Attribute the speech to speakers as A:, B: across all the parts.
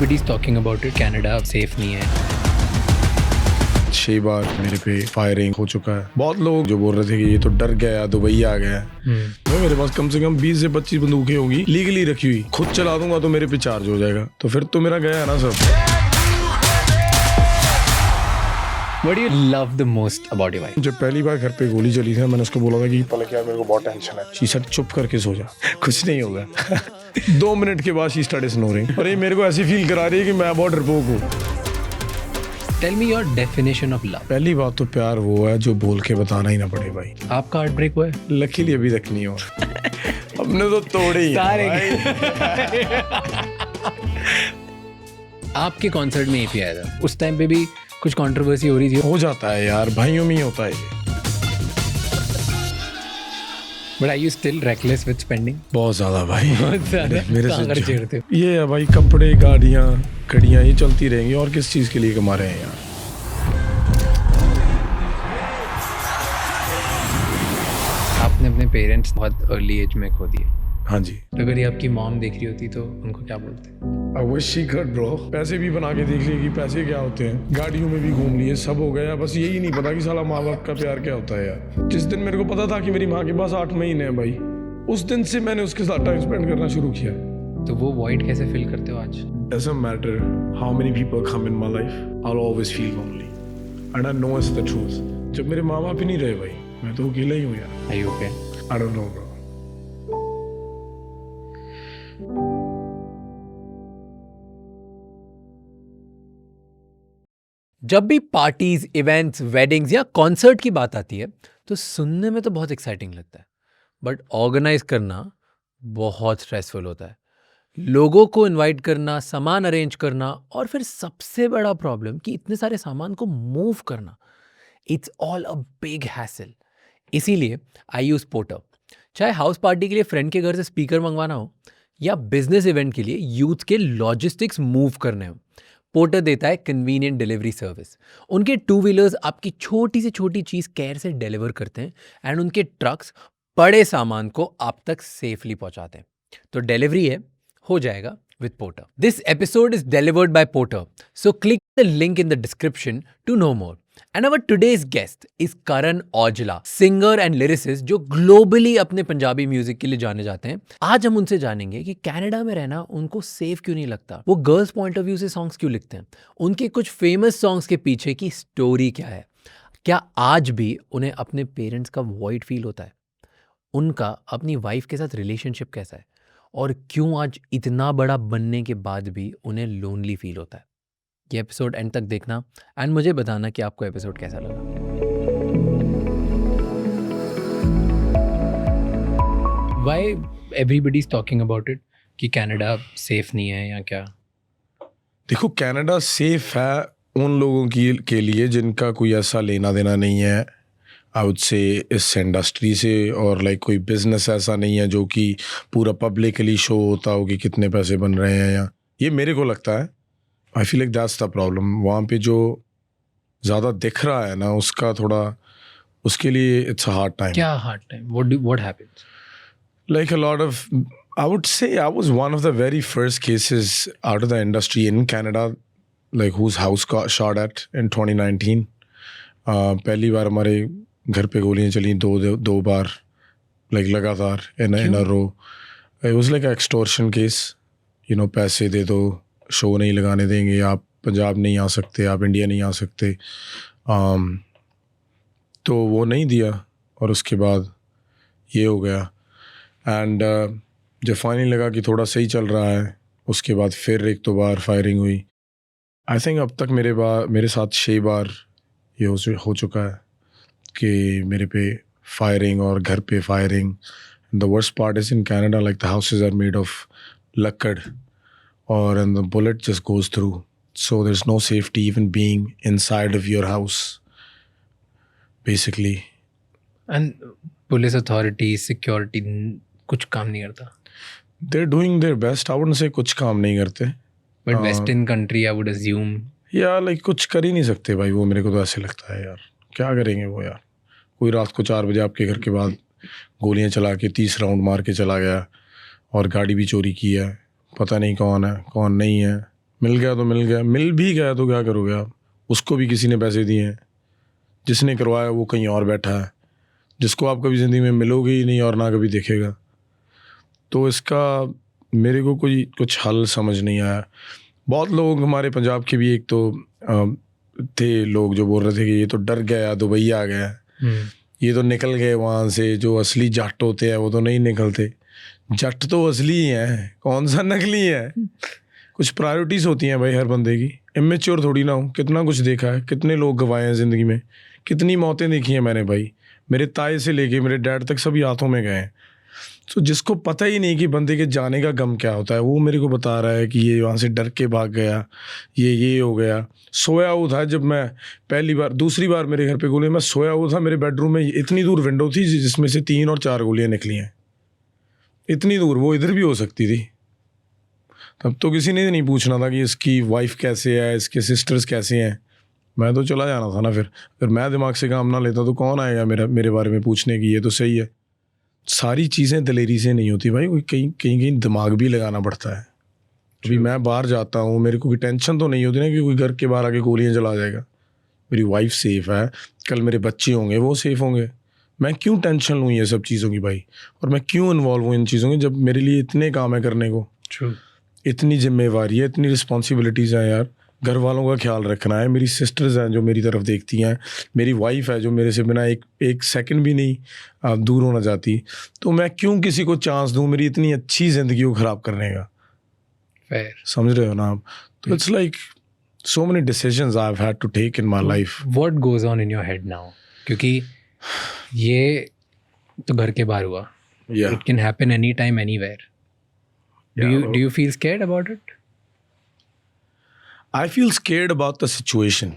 A: Everybody's talking about it. Canada safe नहीं है.
B: 6 बार मेरे पे फायरिंग हो चुका है. बहुत लोग जो बोल रहे थे कि ये तो डर गया, दुबई आ गया. मेरे पास कम से कम 20 से 25 बंदूकें होंगी लीगली रखी हुई. खुद चला दूंगा तो मेरे पे चार्ज हो जाएगा, तो फिर तो मेरा गया ना सब.
A: What do you love the most about your wife?
B: जब पहली बार घर पे गोली चली थी, मैंने उसको बोला था कि पलक यार मेरे को बहुत टेंशन है. शी सेड चुप करके सो जा, कुछ नहीं होगा. 2 मिनट के बाद शी स्टार्टेड स्नोरिंग. और ये मेरे को ऐसी फील करा रही है कि मैं बहुत डरपोक हूँ.
A: Tell me your definition of love.
B: पहली बात तो प्यार वो है जो बोल के बताना ही ना पड़े भाई.
A: आपका हार्ट ब्रेक हुआ है?
B: लकीली अभी तक नहीं हुआ. हमने तो तोड़े ही
A: आपके कॉन्सर्ट में AP आया था, उस टाइम पे भी कुछ कंट्रोवर्सी हो रही थी.
B: हो जाता है यार, भाइयों में ही होता है ये.
A: But are you still reckless with spending?
B: बहुत ज्यादा भाई.
A: बहुत ज़्यादा.
B: मेरे
A: कहाँ खर्च
B: से
A: करते हो?
B: ये है भाई, कपड़े, गाड़ियाँ, घड़ियाँ, ये चलती रहेंगी. और किस चीज के लिए कमा रहे हैं यार.
A: आपने अपने पेरेंट्स बहुत अर्ली एज में खो दिए.
B: हाँ जी.
A: तो अगर ये आपकी मॉम देख रही होती तो उनको क्या बोलते?
B: I wish she could bro. पैसे भी बना के देख लिए कि पैसे क्या होते हैं. गाड़ियों में भी घूम लिए, सब हो गया. बस यही नहीं पता कि साला माँ बाप का प्यार क्या होता है यार. जिस दिन मेरे को पता था कि मेरी माँ के पास 8 महीने हैं भाई, उस दिन से मैंने उसके साथ टाइम स्पेंड करना शुरू किया.
A: तो वो वॉइड कैसे फील करते हो आज?
B: Doesn't matter how many people come in my life, I'll always feel lonely. And I know it's the truth. जब मेरे माँ बाप ही नहीं रहे भाई, मैं तो अकेला ही हूँ यार.
A: Are you okay?
B: I don't know bro.
A: जब भी पार्टीज, इवेंट्स, वेडिंग्स या कॉन्सर्ट की बात आती है तो सुनने में तो बहुत एक्साइटिंग लगता है, बट ऑर्गेनाइज करना बहुत स्ट्रेसफुल होता है. लोगों को इनवाइट करना, सामान अरेंज करना, और फिर सबसे बड़ा प्रॉब्लम कि इतने सारे सामान को मूव करना. It's all a big hassle. इसीलिए आई यूज पोर्टर. चाहे हाउस पार्टी के लिए फ्रेंड के घर से स्पीकर मंगवाना हो या बिजनेस इवेंट के लिए यूथ के लॉजिस्टिक्स मूव करने हो, पोर्टर देता है कन्वीनियंट डिलीवरी सर्विस. उनके 2 व्हीलर्स आपकी छोटी से छोटी चीज़ केयर से डिलीवर करते हैं एंड उनके ट्रक्स बड़े सामान को आप तक सेफली पहुंचाते हैं. तो डिलीवरी है, हो जाएगा with Porter. This episode is delivered by Porter. So click the link in the description to know more. And our today's guest is Karan Aujla, singer and lyricist जो globally अपने Punjabi music के लिए जाने जाते हैं. आज हम उनसे जानेंगे कि कनाडा में रहना उनको सेफ क्यों नहीं लगता, वो गर्ल्स पॉइंट ऑफ व्यू से सॉन्ग्स क्यों लिखते हैं, उनके कुछ फेमस सॉन्ग्स के पीछे की स्टोरी क्या है, क्या आज भी उन्हें अपने पेरेंट्स का वॉइड फील होता है, उनका अपनी वाइफ के साथ रिलेशनशिप कैसा है, और क्यों आज इतना बड़ा बनने के बाद भी उन्हें लोनली फील होता है. ये एपिसोड एंड तक देखना एंड मुझे बताना कि आपको एपिसोड कैसा लगा. Why everybody is talking about it कि कनाडा सेफ नहीं है या क्या?
B: देखो, कनाडा सेफ है उन लोगों के लिए जिनका कोई ऐसा लेना देना नहीं है आई वुड से इस इंडस्ट्री से, और लाइक कोई बिजनेस ऐसा नहीं है जो कि पूरा पब्लिकली शो होता हो कि कितने पैसे बन रहे हैं. या ये मेरे को लगता है, आई feel like that's the problem. वहाँ पे जो ज़्यादा दिख रहा है ना, उसका थोड़ा, उसके लिए इट्स अ हार्ड टाइम.
A: क्या hard time? What happens?
B: Like a lot of, I would say I was one of the very first cases out of the industry in Canada, like whose house got shot at in 2019. पहली बार हमारे घर पे गोलियां चली दो बार, like लगातार in a row. It was like an extortion case. You know, पैसे दे दो, शो नहीं लगाने देंगे, आप पंजाब नहीं आ सकते, आप इंडिया नहीं आ सकते. तो वो नहीं दिया और उसके बाद ये हो गया. एंड जब फाइनली लगा कि थोड़ा सही चल रहा है, उसके बाद फिर 1-2 बार फायरिंग हुई. आई थिंक अब तक मेरे साथ 6 बार ये हो चुका है कि मेरे पे फायरिंग और घर पे firing. The worst part is in Canada, like the houses are made of लक्कड़ और and the bullet just goes through, so there is no safety even being inside of your house basically.
A: And police authority, security कुछ काम नहीं करता?
B: They're doing their best. I wouldn't say कुछ काम नहीं करते.
A: But Western country, I would assume.
B: यार like कुछ कर ही नहीं सकते भाई. वो मेरे को तो ऐसे लगता है यार, क्या करेंगे वो यार. कोई रात को 4 बजे आपके घर के बाद गोलियां चला के 30 राउंड मार के चला गया और गाड़ी भी चोरी की है. पता नहीं कौन है कौन नहीं है. मिल गया तो मिल गया, मिल भी गया तो क्या करोगे आप? उसको भी किसी ने पैसे दिए हैं, जिसने करवाया वो कहीं और बैठा है, जिसको आप कभी ज़िंदगी में मिलोगे ही नहीं और ना कभी देखेगा। तो इसका मेरे को कोई कुछ हल समझ नहीं आया। बहुत लोग हमारे पंजाब के भी एक तो थे लोग जो बोल रहे थे कि ये तो डर गया, दुबई आ गया, ये तो निकल गए वहाँ से, जो असली जट होते हैं वो तो नहीं निकलते। जट तो असली ही हैं, कौन सा नकली है। कुछ प्रायोरिटीज़ होती हैं भाई हर बंदे की, इमेच्योर थोड़ी ना हो। कितना कुछ देखा है, कितने लोग गंवाए हैं ज़िंदगी में, कितनी मौतें देखी हैं मैंने भाई, मेरे ताए से लेके मेरे डैड तक सभी हाथों में गए हैं। तो जिसको पता ही नहीं कि बंदे के जाने का गम क्या होता है, वो मेरे को बता रहा है कि ये वहाँ से डर के भाग गया, ये हो गया। सोया हुआ था जब मैं पहली बार, दूसरी बार मेरे घर पे गोलियाँ, मैं सोया हुआ था मेरे बेडरूम में, इतनी दूर विंडो थी जिसमें से 3 और 4 गोलियाँ निकली हैं, इतनी दूर, वो इधर भी हो सकती थी। तब तो किसी ने नहीं पूछना था कि इसकी वाइफ कैसे है, इसके सिस्टर्स कैसे हैं, मैं तो चला जाना था ना। फिर मैं दिमाग से काम ना लेता तो कौन आएगा मेरे बारे में पूछने की ये तो सही है। सारी चीज़ें दिलेरी से नहीं होती भाई, कोई कहीं दिमाग भी लगाना पड़ता है। अभी मैं बाहर जाता हूँ, मेरे को कोई टेंशन तो नहीं होती ना कि कोई घर के बाहर आके गोलियाँ चला जाएगा। मेरी वाइफ सेफ़ है, कल मेरे बच्चे होंगे वो सेफ़ होंगे, मैं क्यों टेंशन लूँ ये सब चीज़ों की भाई, और मैं क्यों इन्वॉल्व हूँ इन चीज़ों की जब मेरे लिए इतने काम है करने को। इतनी जिम्मेवारी है, इतनी रिस्पॉन्सिबिलिटीज़ हैं यार। घर वालों का ख्याल रखना है, मेरी सिस्टर्स हैं जो मेरी तरफ देखती हैं, मेरी वाइफ है जो मेरे से बिना एक सेकंड भी नहीं दूर होना चाहती। तो मैं क्यों किसी को चांस दूं मेरी इतनी अच्छी ज़िंदगी को ख़राब करने का।
A: Fair.
B: समझ रहे हो ना आप? तो it's like so many decisions I have had to take in my life.
A: What goes on in your head now? क्योंकि ये तो घर के बाहर हुआ, it can happen any time anywhere. Do you feel scared about it?
B: I feel scared about the situation.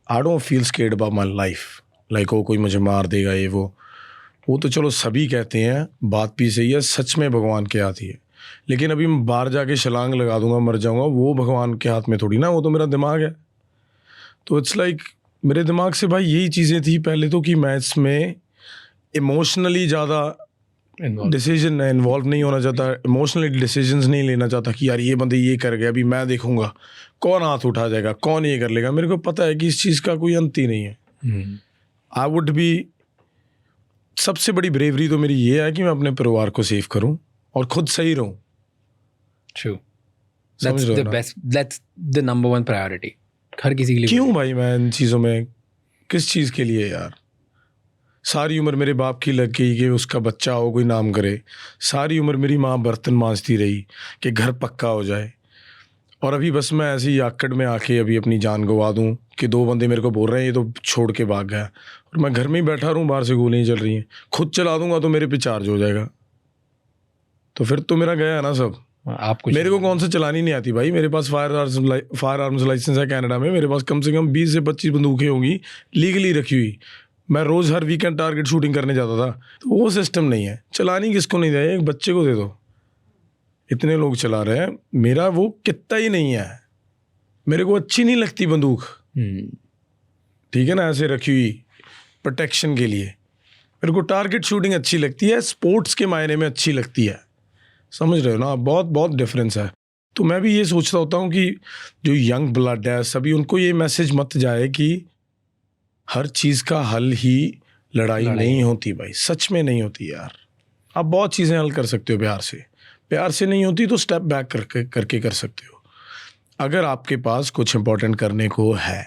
B: I don't feel scared about my life. Like कोई मुझे मार देगा ये वो तो चलो सभी कहते हैं, बात भी सही है, सच में भगवान के हाथ ही है। लेकिन अभी मैं बाहर जाके छलांग लगा दूंगा, मर जाऊंगा, वो भगवान के हाथ में थोड़ी ना, वो तो मेरा दिमाग है। तो इट्स लाइक मेरे दिमाग से भाई यही चीज़ें थी पहले तो कि मैं इसमें इमोशनली ज़्यादा डिसीजन इन्वॉल्व नहीं होना चाहता, इमोशनली डिसीजंस नहीं लेना चाहता कि यार ये बंदे ये कर गए, अभी मैं देखूंगा कौन हाथ उठा जाएगा, कौन ये कर लेगा। मेरे को पता है कि इस चीज़ का कोई अंत ही नहीं है। आई वुड बी, सबसे बड़ी ब्रेवरी तो मेरी ये है कि मैं अपने परिवार को सेव करूं और खुद सही रहूं।
A: True. That's the number one priority. हर किसी के लिए।
B: क्यों भाई मैं इन चीज़ों में, किस चीज़ के लिए यार? सारी उम्र मेरे बाप की लग गई कि उसका बच्चा हो, कोई नाम करे। सारी उम्र मेरी माँ बर्तन मांजती रही कि घर पक्का हो जाए, और अभी बस मैं ऐसी आकड़ में आके अभी अपनी जान गंवा दूं कि 2 बंदे मेरे को बोल रहे हैं ये तो छोड़ के भाग गया, और मैं घर में ही बैठा रहूं, बाहर से गोलियां चल रही हैं। खुद चला दूंगा तो मेरे पे चार्ज हो जाएगा, तो फिर तो मेरा गया ना सब।
A: आपको
B: मेरे को कौन सा चलानी नहीं आती भाई, मेरे पास फायर आर्म्स लाइसेंस है कनाडा में, मेरे पास कम से कम 20 से 25 बंदूकें होंगी लीगली रखी हुई। मैं रोज़ हर वीकेंड टारगेट शूटिंग करने जाता था। तो वो सिस्टम नहीं है। चलानी किसको नहीं दे, एक बच्चे को दे दो, इतने लोग चला रहे हैं, मेरा वो कितना ही नहीं है। मेरे को अच्छी नहीं लगती बंदूक, ठीक है ना, ऐसे रखी हुई प्रोटेक्शन के लिए। मेरे को टारगेट शूटिंग अच्छी लगती है, स्पोर्ट्स के मायने में अच्छी लगती है। समझ रहे हो ना, बहुत बहुत डिफरेंस है। तो मैं भी ये सोचता होता हूँ कि जो यंग ब्लड है सभी, उनको ये मैसेज मत जाए कि हर चीज़ का हल ही लड़ाई नहीं होती भाई, सच में नहीं होती यार। आप बहुत चीज़ें हल कर सकते हो प्यार से नहीं होती तो स्टेप बैक करके कर सकते हो, अगर आपके पास कुछ इंपॉर्टेंट करने को है।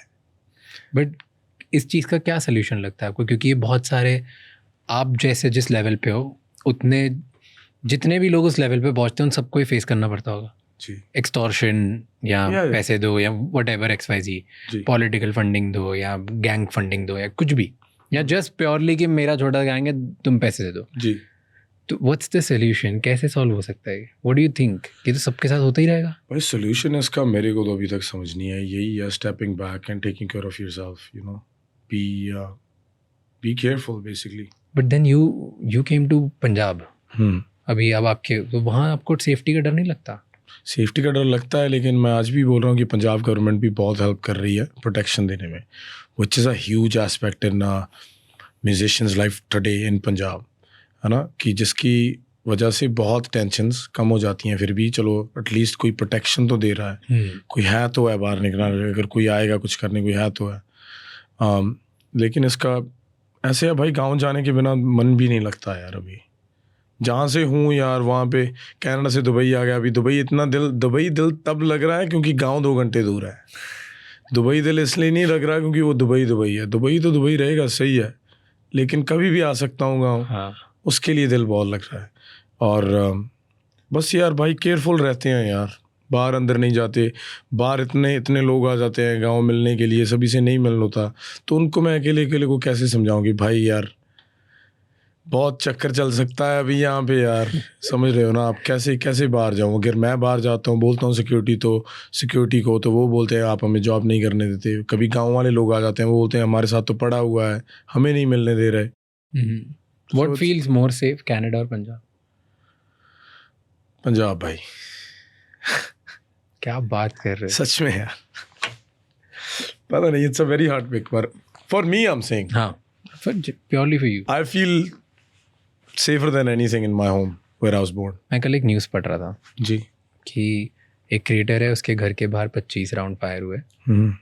A: बट इस चीज़ का क्या सोल्यूशन लगता है आपको? क्योंकि ये बहुत सारे, आप जैसे जिस लेवल पे हो उतने, जितने भी लोग उस लेवल पे पहुंचते हैं उन सबको ही फेस करना पड़ता होगा जी। एक्सटॉर्शन या पैसे दो या व्हाटएवर XYZ, पॉलिटिकल फंडिंग दो या गैंग फंडिंग दो या कुछ भी, या जस्ट प्योरली कि मेरा छोटा गैंग है तुम पैसे दे दो जी। तो व्हाट्स द सॉल्यूशन? कैसे सॉल्व हो सकता है? What do you think? ये तो सबके साथ होता ही रहेगा
B: भाई। सॉल्यूशन इसका मेरे को तो अभी तक समझ नहीं है। यही है stepping back and taking care of yourself, you know, be careful basically.
A: But then you came to Punjab, अभी अब आपके, तो वहाँ आपको सेफ्टी का डर नहीं लगता?
B: सेफ्टी का डर लगता है, लेकिन मैं आज भी बोल रहा हूँ कि पंजाब गवर्नमेंट भी बहुत हेल्प कर रही है प्रोटेक्शन देने में, which is a huge aspect in musicians life today in Punjab, है ना, कि जिसकी वजह से बहुत टेंशन्स कम हो जाती हैं। फिर भी चलो एटलीस्ट कोई प्रोटेक्शन तो दे रहा है, कोई है तो है बाहर निकलना, अगर कोई आएगा कुछ करने कोई है तो है। लेकिन इसका ऐसे है भाई, गांव जाने के बिना मन भी नहीं लगता यार। अभी जहाँ से हूँ यार वहाँ पे कनाडा से दुबई आ गया। अभी दुबई दिल तब लग रहा है क्योंकि गांव 2 घंटे दूर है। दुबई दिल इसलिए नहीं लग रहा क्योंकि वो दुबई है। दुबई तो दुबई रहेगा, सही है, लेकिन कभी भी आ सकता हूँ गाँव।
A: हाँ।
B: उसके लिए दिल बहुत लग रहा है। और बस यार भाई केयरफुल रहते हैं यार, बाहर अंदर नहीं जाते। बाहर इतने लोग आ जाते हैं गांव मिलने के लिए, सभी से नहीं मिल होता, तो उनको मैं अकेले को कैसे समझाऊं कि भाई यार बहुत चक्कर चल सकता है अभी यहाँ पे यार, समझ रहे हो ना आप। कैसे बाहर जाऊँ? अगर मैं बाहर जाता हूँ, बोलता हूँ सिक्योरिटी को, तो वो बोलते हैं आप हमें जॉब नहीं करने देते। कभी गाँव वाले लोग आ जाते हैं, वो बोलते हैं हमारे साथ तो पड़ा हुआ है, हमें नहीं मिलने दे रहे।
A: What feels more safe, Canada और पंजाब?
B: पंजाब भाई।
A: क्या बात कर रहे हो?
B: सच में यार, पता नहीं, it's a very hard pick, पर for me I am saying,
A: हाँ, purely for you.
B: I feel safer than anything in my home where I was born.
A: मैं कल एक न्यूज़ पढ़ रहा था
B: जी।
A: कि एक क्रिएटर है, उसके घर के बाहर 25 राउंड फायर हुए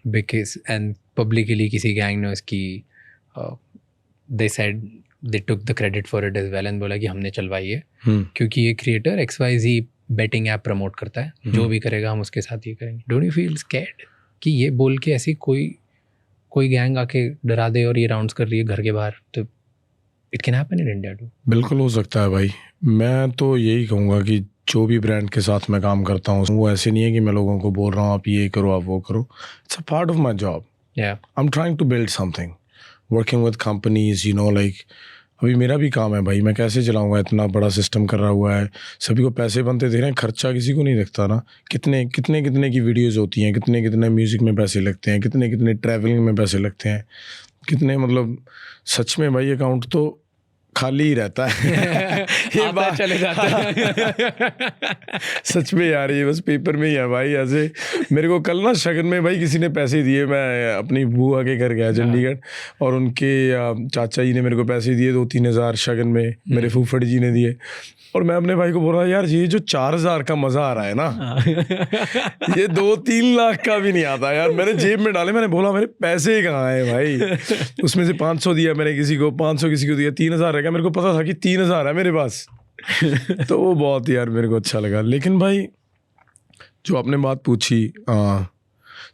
A: बिकॉज एंड पब्लिकली किसी गैंग ने उसकी they said they took the credit for it as well and बोला कि हमने चलवाई है क्योंकि ये creator XYZ betting app promote करता है, जो भी करेगा हम उसके साथ ये करेंगे। डोंट यू फील स्कैर्ड कि ये बोल के ऐसी कोई गैंग आके डरा दे और ये राउंड्स कर रही है घर के बाहर? तो it can happen in India too.
B: बिल्कुल हो सकता है भाई। मैं तो यही कहूँगा कि जो भी ब्रांड के साथ मैं काम करता हूँ वो ऐसे नहीं है कि मैं लोगों को बोल रहा हूँ आप ये करो आप वो करो। It's a part of my job. I am trying to build something, working with companies, you know, like अभी मेरा भी काम है भाई, मैं कैसे चलाऊंगा? इतना बड़ा सिस्टम कर रहा हुआ है, सभी को पैसे बनते दे रहे हैं, खर्चा किसी को नहीं दिखता ना। कितने की वीडियोस होती हैं, कितने म्यूज़िक में पैसे लगते हैं, कितने ट्रैवलिंग में पैसे लगते हैं, कितने, मतलब सच में भाई अकाउंट तो खाली ही रहता है। ये बात
A: चले जाता है।
B: सच में यार, ये बस पेपर में ही है भाई। ऐसे मेरे को कल ना शगन में भाई किसी ने पैसे दिए, मैं अपनी बुआ के घर गया चंडीगढ़, और उनके चाचा जी ने मेरे को पैसे दिए 2-3 हज़ार शगन में, मेरे फूफड़ जी ने दिए। और मैं अपने भाई को बोल रहा यार ये जो 4,000 का मज़ा आ रहा है ना, ये 2-3 लाख का भी नहीं आता यार। मैंने जेब में डाले, मैंने बोला मेरे पैसे कहाँ हैं भाई? उसमें से 500 दिया मैंने किसी को, 500 किसी को दिया, 3,000 रह गया। मेरे को पता था कि 3,000 है मेरे पास। तो वो बहुत यार मेरे को अच्छा लगा। लेकिन भाई जो आपने बात पूछी,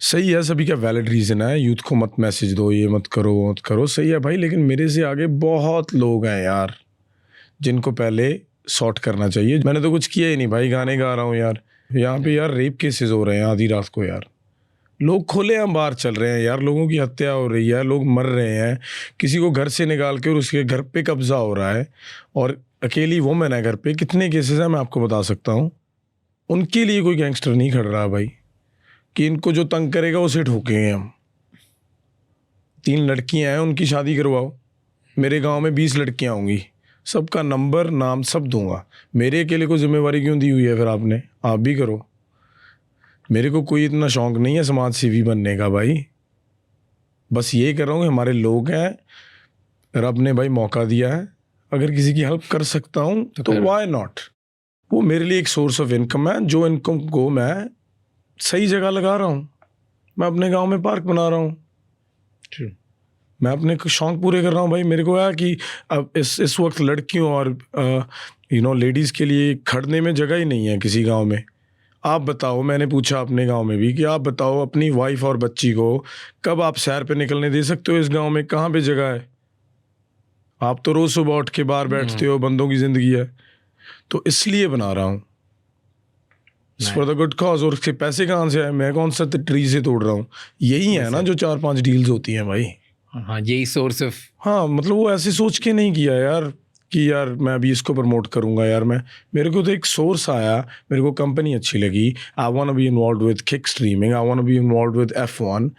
B: सही है, सभी का वैलिड रीज़न है। यूथ को मत मैसेज दो, ये मत करो वो मत करो, सही है भाई। लेकिन मेरे से आगे बहुत लोग हैं यार जिनको पहले सॉर्ट करना चाहिए। मैंने तो कुछ किया ही नहीं भाई, गाने गा रहा हूँ यार। यहाँ पे यार रेप केसेस हो रहे हैं आधी रात को यार, लोग खुलेआम बाहर चल रहे हैं यार, लोगों की हत्या हो रही है, लोग मर रहे हैं, किसी को घर से निकाल के और उसके घर पे कब्जा हो रहा है, और अकेली वुमेन है घर पे। कितने केसेस हैं मैं आपको बता सकता हूँ। उनके लिए कोई गैंगस्टर नहीं खड़ रहा भाई कि इनको जो तंग करेगा उसे ठोकेंगे हम। 3 लड़कियाँ हैं, उनकी शादी करवाओ। मेरे गाँव में 20 लड़कियाँ होंगी, सबका नंबर नाम सब दूंगा। मेरे अकेले को जिम्मेवारी क्यों दी हुई है फिर आपने? आप भी करो। मेरे को कोई इतना शौक नहीं है समाज सेवी बनने का भाई, बस ये कर रहा हूँ कि हमारे लोग हैं, रब ने भाई मौका दिया है, अगर किसी की हेल्प कर सकता हूँ तो व्हाई नॉट। वो मेरे लिए एक सोर्स ऑफ इनकम है, जो इनकम को मैं सही जगह लगा रहा हूँ। मैं अपने गाँव में पार्क बना रहा हूँ, मैं अपने शौक पूरे कर रहा हूँ भाई। मेरे को है कि अब इस वक्त लड़कियों और यू नो लेडीज़ के लिए खड़ने में जगह ही नहीं है किसी गांव में। आप बताओ, मैंने पूछा अपने गांव में भी कि आप बताओ अपनी वाइफ और बच्ची को कब आप सैर पे निकलने दे सकते हो? इस गांव में कहाँ पे जगह है? आप तो रोज़ सुबह उठ के बाहर बैठते हो, बंदों की ज़िंदगी है। तो इसलिए बना रहा हूँ, फॉर द गुड कॉज। और उसके पैसे कहाँ से आए? मैं कौन सा ट्री से तोड़ रहा हूँ? यही है ना जो 4-5 डील्स होती हैं भाई।
A: हाँ, यही सोर्स ऑफ,
B: हाँ, मतलब वो ऐसे सोच के नहीं किया यार कि यार मैं अभी इसको प्रमोट करूंगा यार। मेरे को तो एक सोर्स आया, मेरे को कंपनी अच्छी लगी, I want to be involved with kick streaming, I want to be involved with F1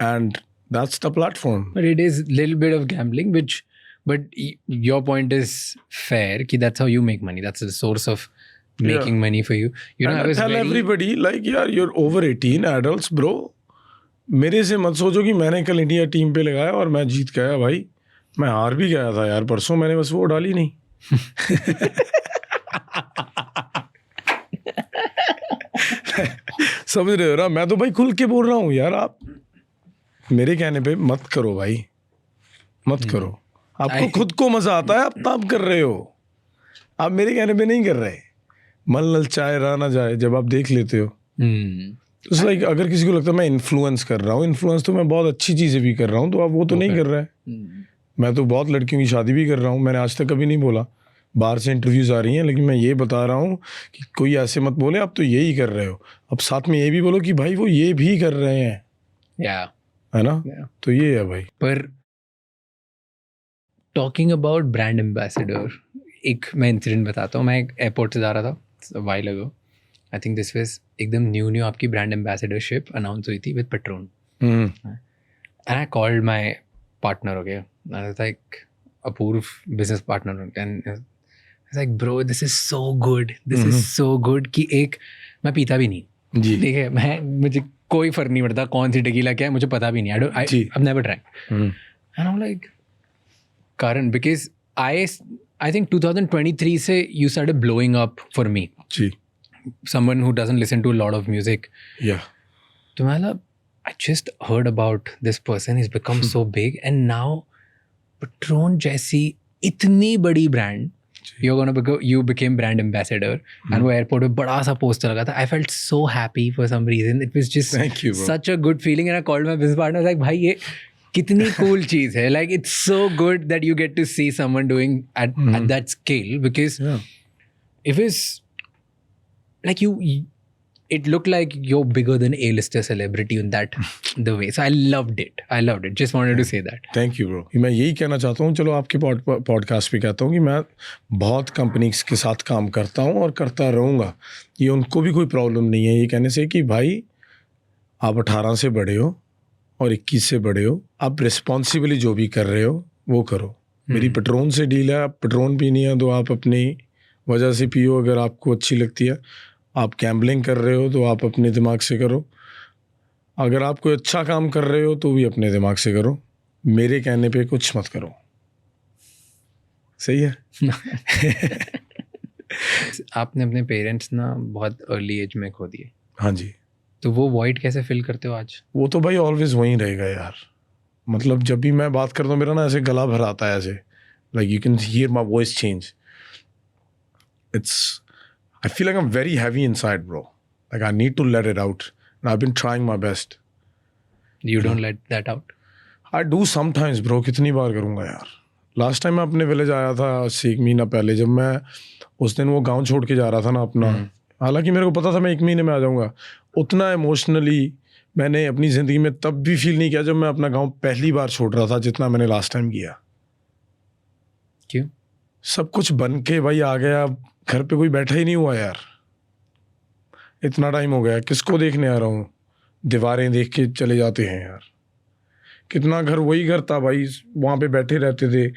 B: and that's the platform.
A: But it is little bit of gambling which, but your point is fair कि that's how you make money, that's the source of making money for you. You know, I was
B: tell everybody like यार you are over 18 adults bro. मेरे से मत सोचो कि मैंने कल India team पे लगाया और मैं जीत गया भाई। मैं हार भी गया था यार परसों, मैंने बस वो डाली नहीं। समझ रहे हो ना? मैं तो भाई खुल के बोल रहा हूँ यार, आप मेरे कहने पे मत करो भाई, मत करो। आपको खुद को मजा आता है, आप तब कर रहे हो, आप मेरे कहने पे नहीं कर रहे। मन ललचाए रहा ना जाए, जब आप देख लेते हो तो लाइक अगर किसी को लगता है मैं इन्फ्लुएंस कर रहा हूँ, इन्फ्लुएंस तो मैं बहुत अच्छी चीज़ें भी कर रहा हूँ, तो आप वो तो नहीं कर रहा है। मैं तो बहुत लड़कियों की शादी भी कर रहा हूँ, मैंने आज तक कभी नहीं बोला। बाहर से इंटरव्यूज आ रही हैं, लेकिन मैं ये बता रहा हूँ कि कोई ऐसे मत बोले आप तो यही कर रहे हो, अब साथ में ये भी बोलो कि भाई वो ये भी कर रहे हैं, है ना? तो ये है भाई।
A: पर टॉकिंग अबाउट ब्रांड एम्बेसडर, एक मैं इंसिडेंट बताता हूँ। मैं एक एयरपोर्ट से जा रहा था while ago, I think this was एकदम न्यू आपकी ब्रांड एम्बेसडरशिप अनाउंस हुई थी with Patron, and I called my partner, okay, like Apoorv business partner, and like bro this is so good, this is so good कि एक मैं पीता भी नहीं
B: जी।
A: ठीक है, मुझे कोई फर्क नहीं पड़ता कौन सी टेकीला क्या है, मुझे पता भी नहीं, I never drank, and I am like Karan, because I think 2023 से you started blowing up for me.
B: Ji.
A: Someone who doesn't listen to a lot of music.
B: Yeah.
A: तो मैं लगा, I just heard about this person, he's become so big, and now Patron जैसी इतनी बड़ी brand, you became brand ambassador, and वो airport पे बड़ा सा poster लगा था. I felt so happy for some reason. It was just
B: Thank you, bro.
A: such a good feeling, and I called my business partner, I was like, भाई ये कितनी cool चीज़ है, like it's so good that you get to see someone doing at that scale, because if it's like it looked like you're bigger than A-lister celebrity in that the way, so I loved it, just wanted to say that.
B: Thank you bro. मैं यही कहना चाहता हूँ, चलो आपके podcast पे कहता हूँ कि मैं बहुत कंपनीज के साथ काम करता हूँ और करता रहूँगा, ये उनको भी कोई प्रॉब्लम नहीं है ये कहने से कि भाई आप 18 से बड़े हो और 21 से बड़े हो, आप रिस्पॉन्सिबली जो भी कर रहे हो वो करो। मेरी पेट्रोन से डील है, आप पेट्रोन पीनी है तो आप अपनी वजह से पियो, अगर आपको अच्छी लगती है। आप गैम्बलिंग कर रहे हो तो आप अपने दिमाग से करो, अगर आप कोई अच्छा काम कर रहे हो तो भी अपने दिमाग से करो, मेरे कहने पे कुछ मत करो। सही है?
A: आपने अपने पेरेंट्स ना बहुत अर्ली एज में खो दिए।
B: हाँ जी।
A: तो वो वॉइड कैसे फिल करते हो आज? वो
B: तो भाई ऑलवेज वहीं रहेगा यार, मतलब जब भी मैं बात करता हूँ मेरा ना ऐसे गला भर आता है, ऐसे like you can hear my voice change, it's I feel like I'm very heavy inside, bro. Like I need to let it out. And I've been trying my best.
A: You don't let that out?
B: I do sometimes, bro. कितनी बार करूँगा यार? Last time मैं अपने village आया था 1 महीना पहले, जब मैं उस दिन वो गांव छोड़ के जा रहा था ना अपना, हालांकि मेरे को पता था मैं 1 महीने में आ जाऊँगा, उतना इमोशनली मैंने अपनी ज़िंदगी में तब भी फील नहीं किया जब मैं अपना गाँव पहली बार छोड़ रहा था, जितना मैंने लास्ट टाइम किया।
A: क्यों?
B: सब कुछ बन के भाई आ गया, घर पे कोई बैठा ही नहीं हुआ यार, इतना टाइम हो गया, किसको देखने आ रहा हूँ? दीवारें देख के चले जाते हैं यार। कितना घर वही घर था भाई, वहाँ पे बैठे रहते थे।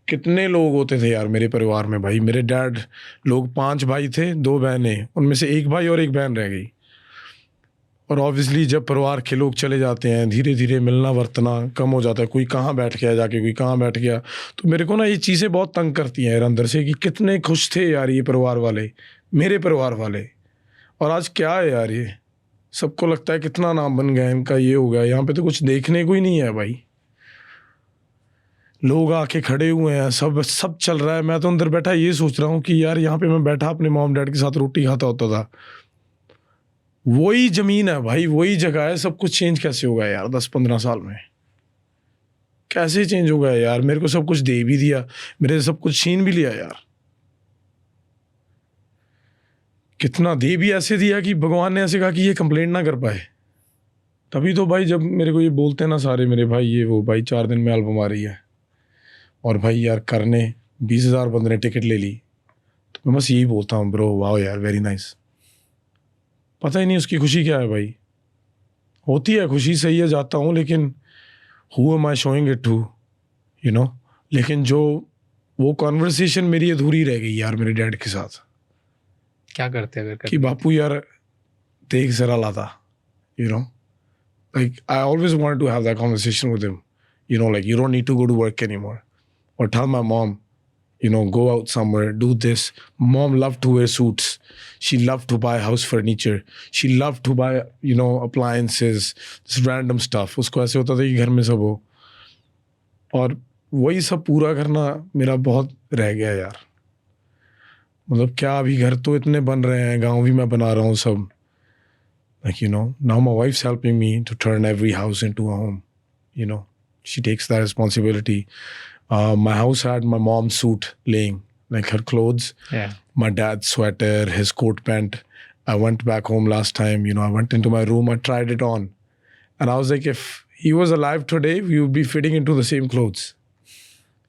B: कितने लोग होते थे यार मेरे परिवार में भाई, मेरे डैड लोग 5 भाई थे, 2 बहनें, उनमें से 1 भाई और 1 बहन रह गई। और ऑब्वियसली जब परिवार के लोग चले जाते हैं, धीरे धीरे मिलना वर्तना कम हो जाता है, कोई कहाँ बैठ गया जाके, कोई कहाँ बैठ गया। तो मेरे को ना ये चीज़ें बहुत तंग करती हैं यार अंदर से, कि कितने खुश थे यार ये परिवार वाले, मेरे परिवार वाले, और आज क्या है यार, ये सबको लगता है कितना नाम बन गया इनका, ये हो गया, यहाँ पे तो कुछ देखने को ही नहीं है भाई। लोग आके खड़े हुए हैं, सब चल रहा है, मैं तो अंदर बैठा ये सोच रहा हूँ कि यार यहाँ पे मैं बैठा अपने मॉम डैड के साथ रोटी खाता होता था, वही ज़मीन है भाई, वही जगह है, सब कुछ चेंज कैसे हो गया यार 10-15 साल में? कैसे चेंज हो गया यार? मेरे को सब कुछ दे भी दिया, मेरे से सब कुछ छीन भी लिया यार। कितना दे भी ऐसे दिया कि भगवान ने ऐसे कहा कि ये कंप्लेंट ना कर पाए। तभी तो भाई जब मेरे को ये बोलते हैं ना सारे मेरे भाई, ये वो भाई 4 दिन में एल्बम आ रही है, और भाई यार करने 20,000 बंदे ने टिकट ले ली, तो मैं बस यही बोलता हूँ ब्रो, वाओ यार, वेरी नाइस। पता ही नहीं उसकी खुशी क्या है भाई। होती है खुशी, सही है, जाता हूँ, लेकिन who am I showing it to, you know. लेकिन जो वो कॉन्वर्सेशन मेरी अधूरी रह गई यार मेरे डैड के साथ।
A: क्या करते अगर
B: कि बापू यार देख जरा लाता, you know, like I always wanted to have that conversation with him, you know, like you don't need to go to work anymore, और tell my mom go out somewhere, do this. Mom loved to wear suits. She loved to buy house furniture. She loved to buy, appliances, this random stuff. उसको ऐसे होता था कि घर में सब हो, और वही सब पूरा करना मेरा बहुत रह गया यार. मतलब क्या, अभी घर तो इतने बन रहे हैं, गाँव भी मैं बना रहा हूँ सब. Like, now my wife's helping me to turn every house into a home. She takes that responsibility. My house had my mom's suit laying, like her clothes, my dad's sweater, his coat pant. I went back home last time, I went into my room, I tried it on. And I was like, if he was alive today, we would be fitting into the same clothes.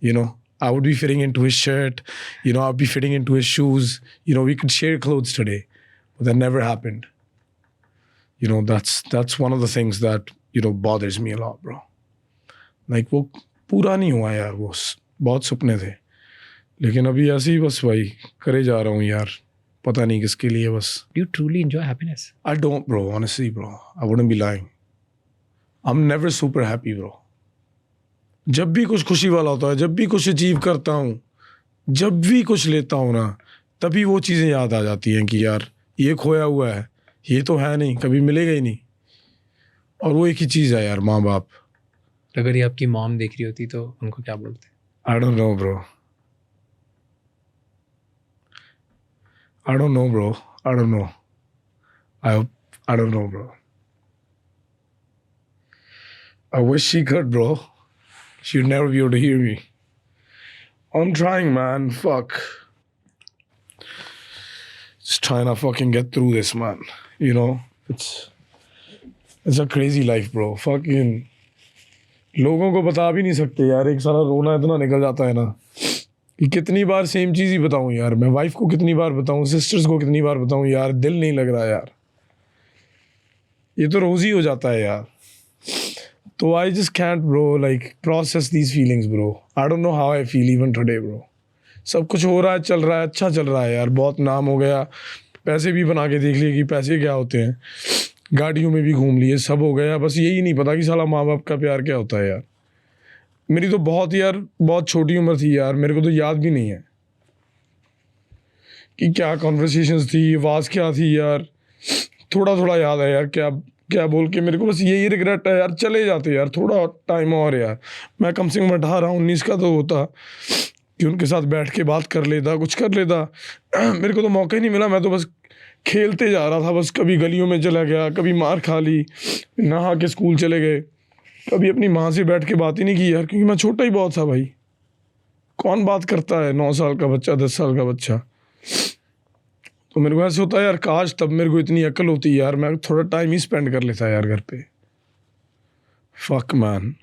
B: I would be fitting into his shirt, I'd be fitting into his shoes. We could share clothes today. But that never happened. That's one of the things that, bothers me a lot, bro. Like, वो पूरा नहीं हुआ यार, वो बहुत सपने थे, लेकिन अभी ऐसे ही बस भाई करे जा रहा हूँ यार, पता नहीं किसके लिए बस.
A: Do you truly enjoy happiness?
B: I don't, bro. Honestly, bro. I wouldn't be lying. I'm never super happy, bro. जब भी कुछ खुशी वाला होता है, जब भी कुछ अचीव करता हूँ, जब भी कुछ लेता हूँ ना, तभी वो चीज़ें याद आ जाती हैं कि यार ये खोया हुआ है, ये तो है नहीं, कभी मिलेगा ही नहीं. और वो एक ही चीज़ है यार, माँ बाप.
A: अगर ये आपकी मॉम देख रही होती तो उनको क्या बोलते?
B: I don't know, bro. I don't know, bro. I don't know. I don't know, bro. I wish she could, bro. She'd never be able to hear me. I'm trying, man. Fuck. Just trying to fucking get through this, man. It's a crazy life, bro. Fucking लोगों को बता भी नहीं सकते यार. एक सारा रोना इतना निकल जाता है ना कि कितनी बार सेम चीज़ ही बताऊं यार. मैं वाइफ को कितनी बार बताऊं, सिस्टर्स को कितनी बार बताऊं यार. दिल नहीं लग रहा यार. ये तो रोज़ ही हो जाता है यार. तो I just can't bro like process these feelings bro. I don't know how I feel even today bro. सब कुछ हो रहा है, चल रहा है, अच्छा चल रहा है यार. बहुत नाम हो गया, पैसे भी बना के देख लिए कि पैसे क्या होते हैं, गाड़ियों में भी घूम लिए, सब हो गया. बस यही नहीं पता कि साला माँ बाप का प्यार क्या होता है यार. मेरी तो बहुत छोटी उम्र थी यार. मेरे को तो याद भी नहीं है कि क्या कॉन्वर्सेशंस थी, आवाज़ क्या थी यार. थोड़ा थोड़ा याद है यार, क्या बोल के मेरे को बस यही रिग्रेट है यार. चले जाते यार थोड़ा टाइम और यार. मैं कम से कम 18-19 का तो होता कि उनके साथ बैठ के बात कर लेता, कुछ कर लेता. मेरे को तो मौका ही नहीं मिला. मैं तो बस खेलते जा रहा था. बस कभी गलियों में चला गया, कभी मार खा ली, नहा के स्कूल चले गए. कभी अपनी माँ से बैठ के बात ही नहीं की यार, क्योंकि मैं छोटा ही बहुत था भाई. कौन बात करता है 9 साल का बच्चा, 10 साल का बच्चा. तो मेरे को ऐसे होता है यार, काश तब मेरे को इतनी अक्ल होती यार, मैं थोड़ा टाइम ही स्पेंड कर लेता यार घर पे. Fuck man.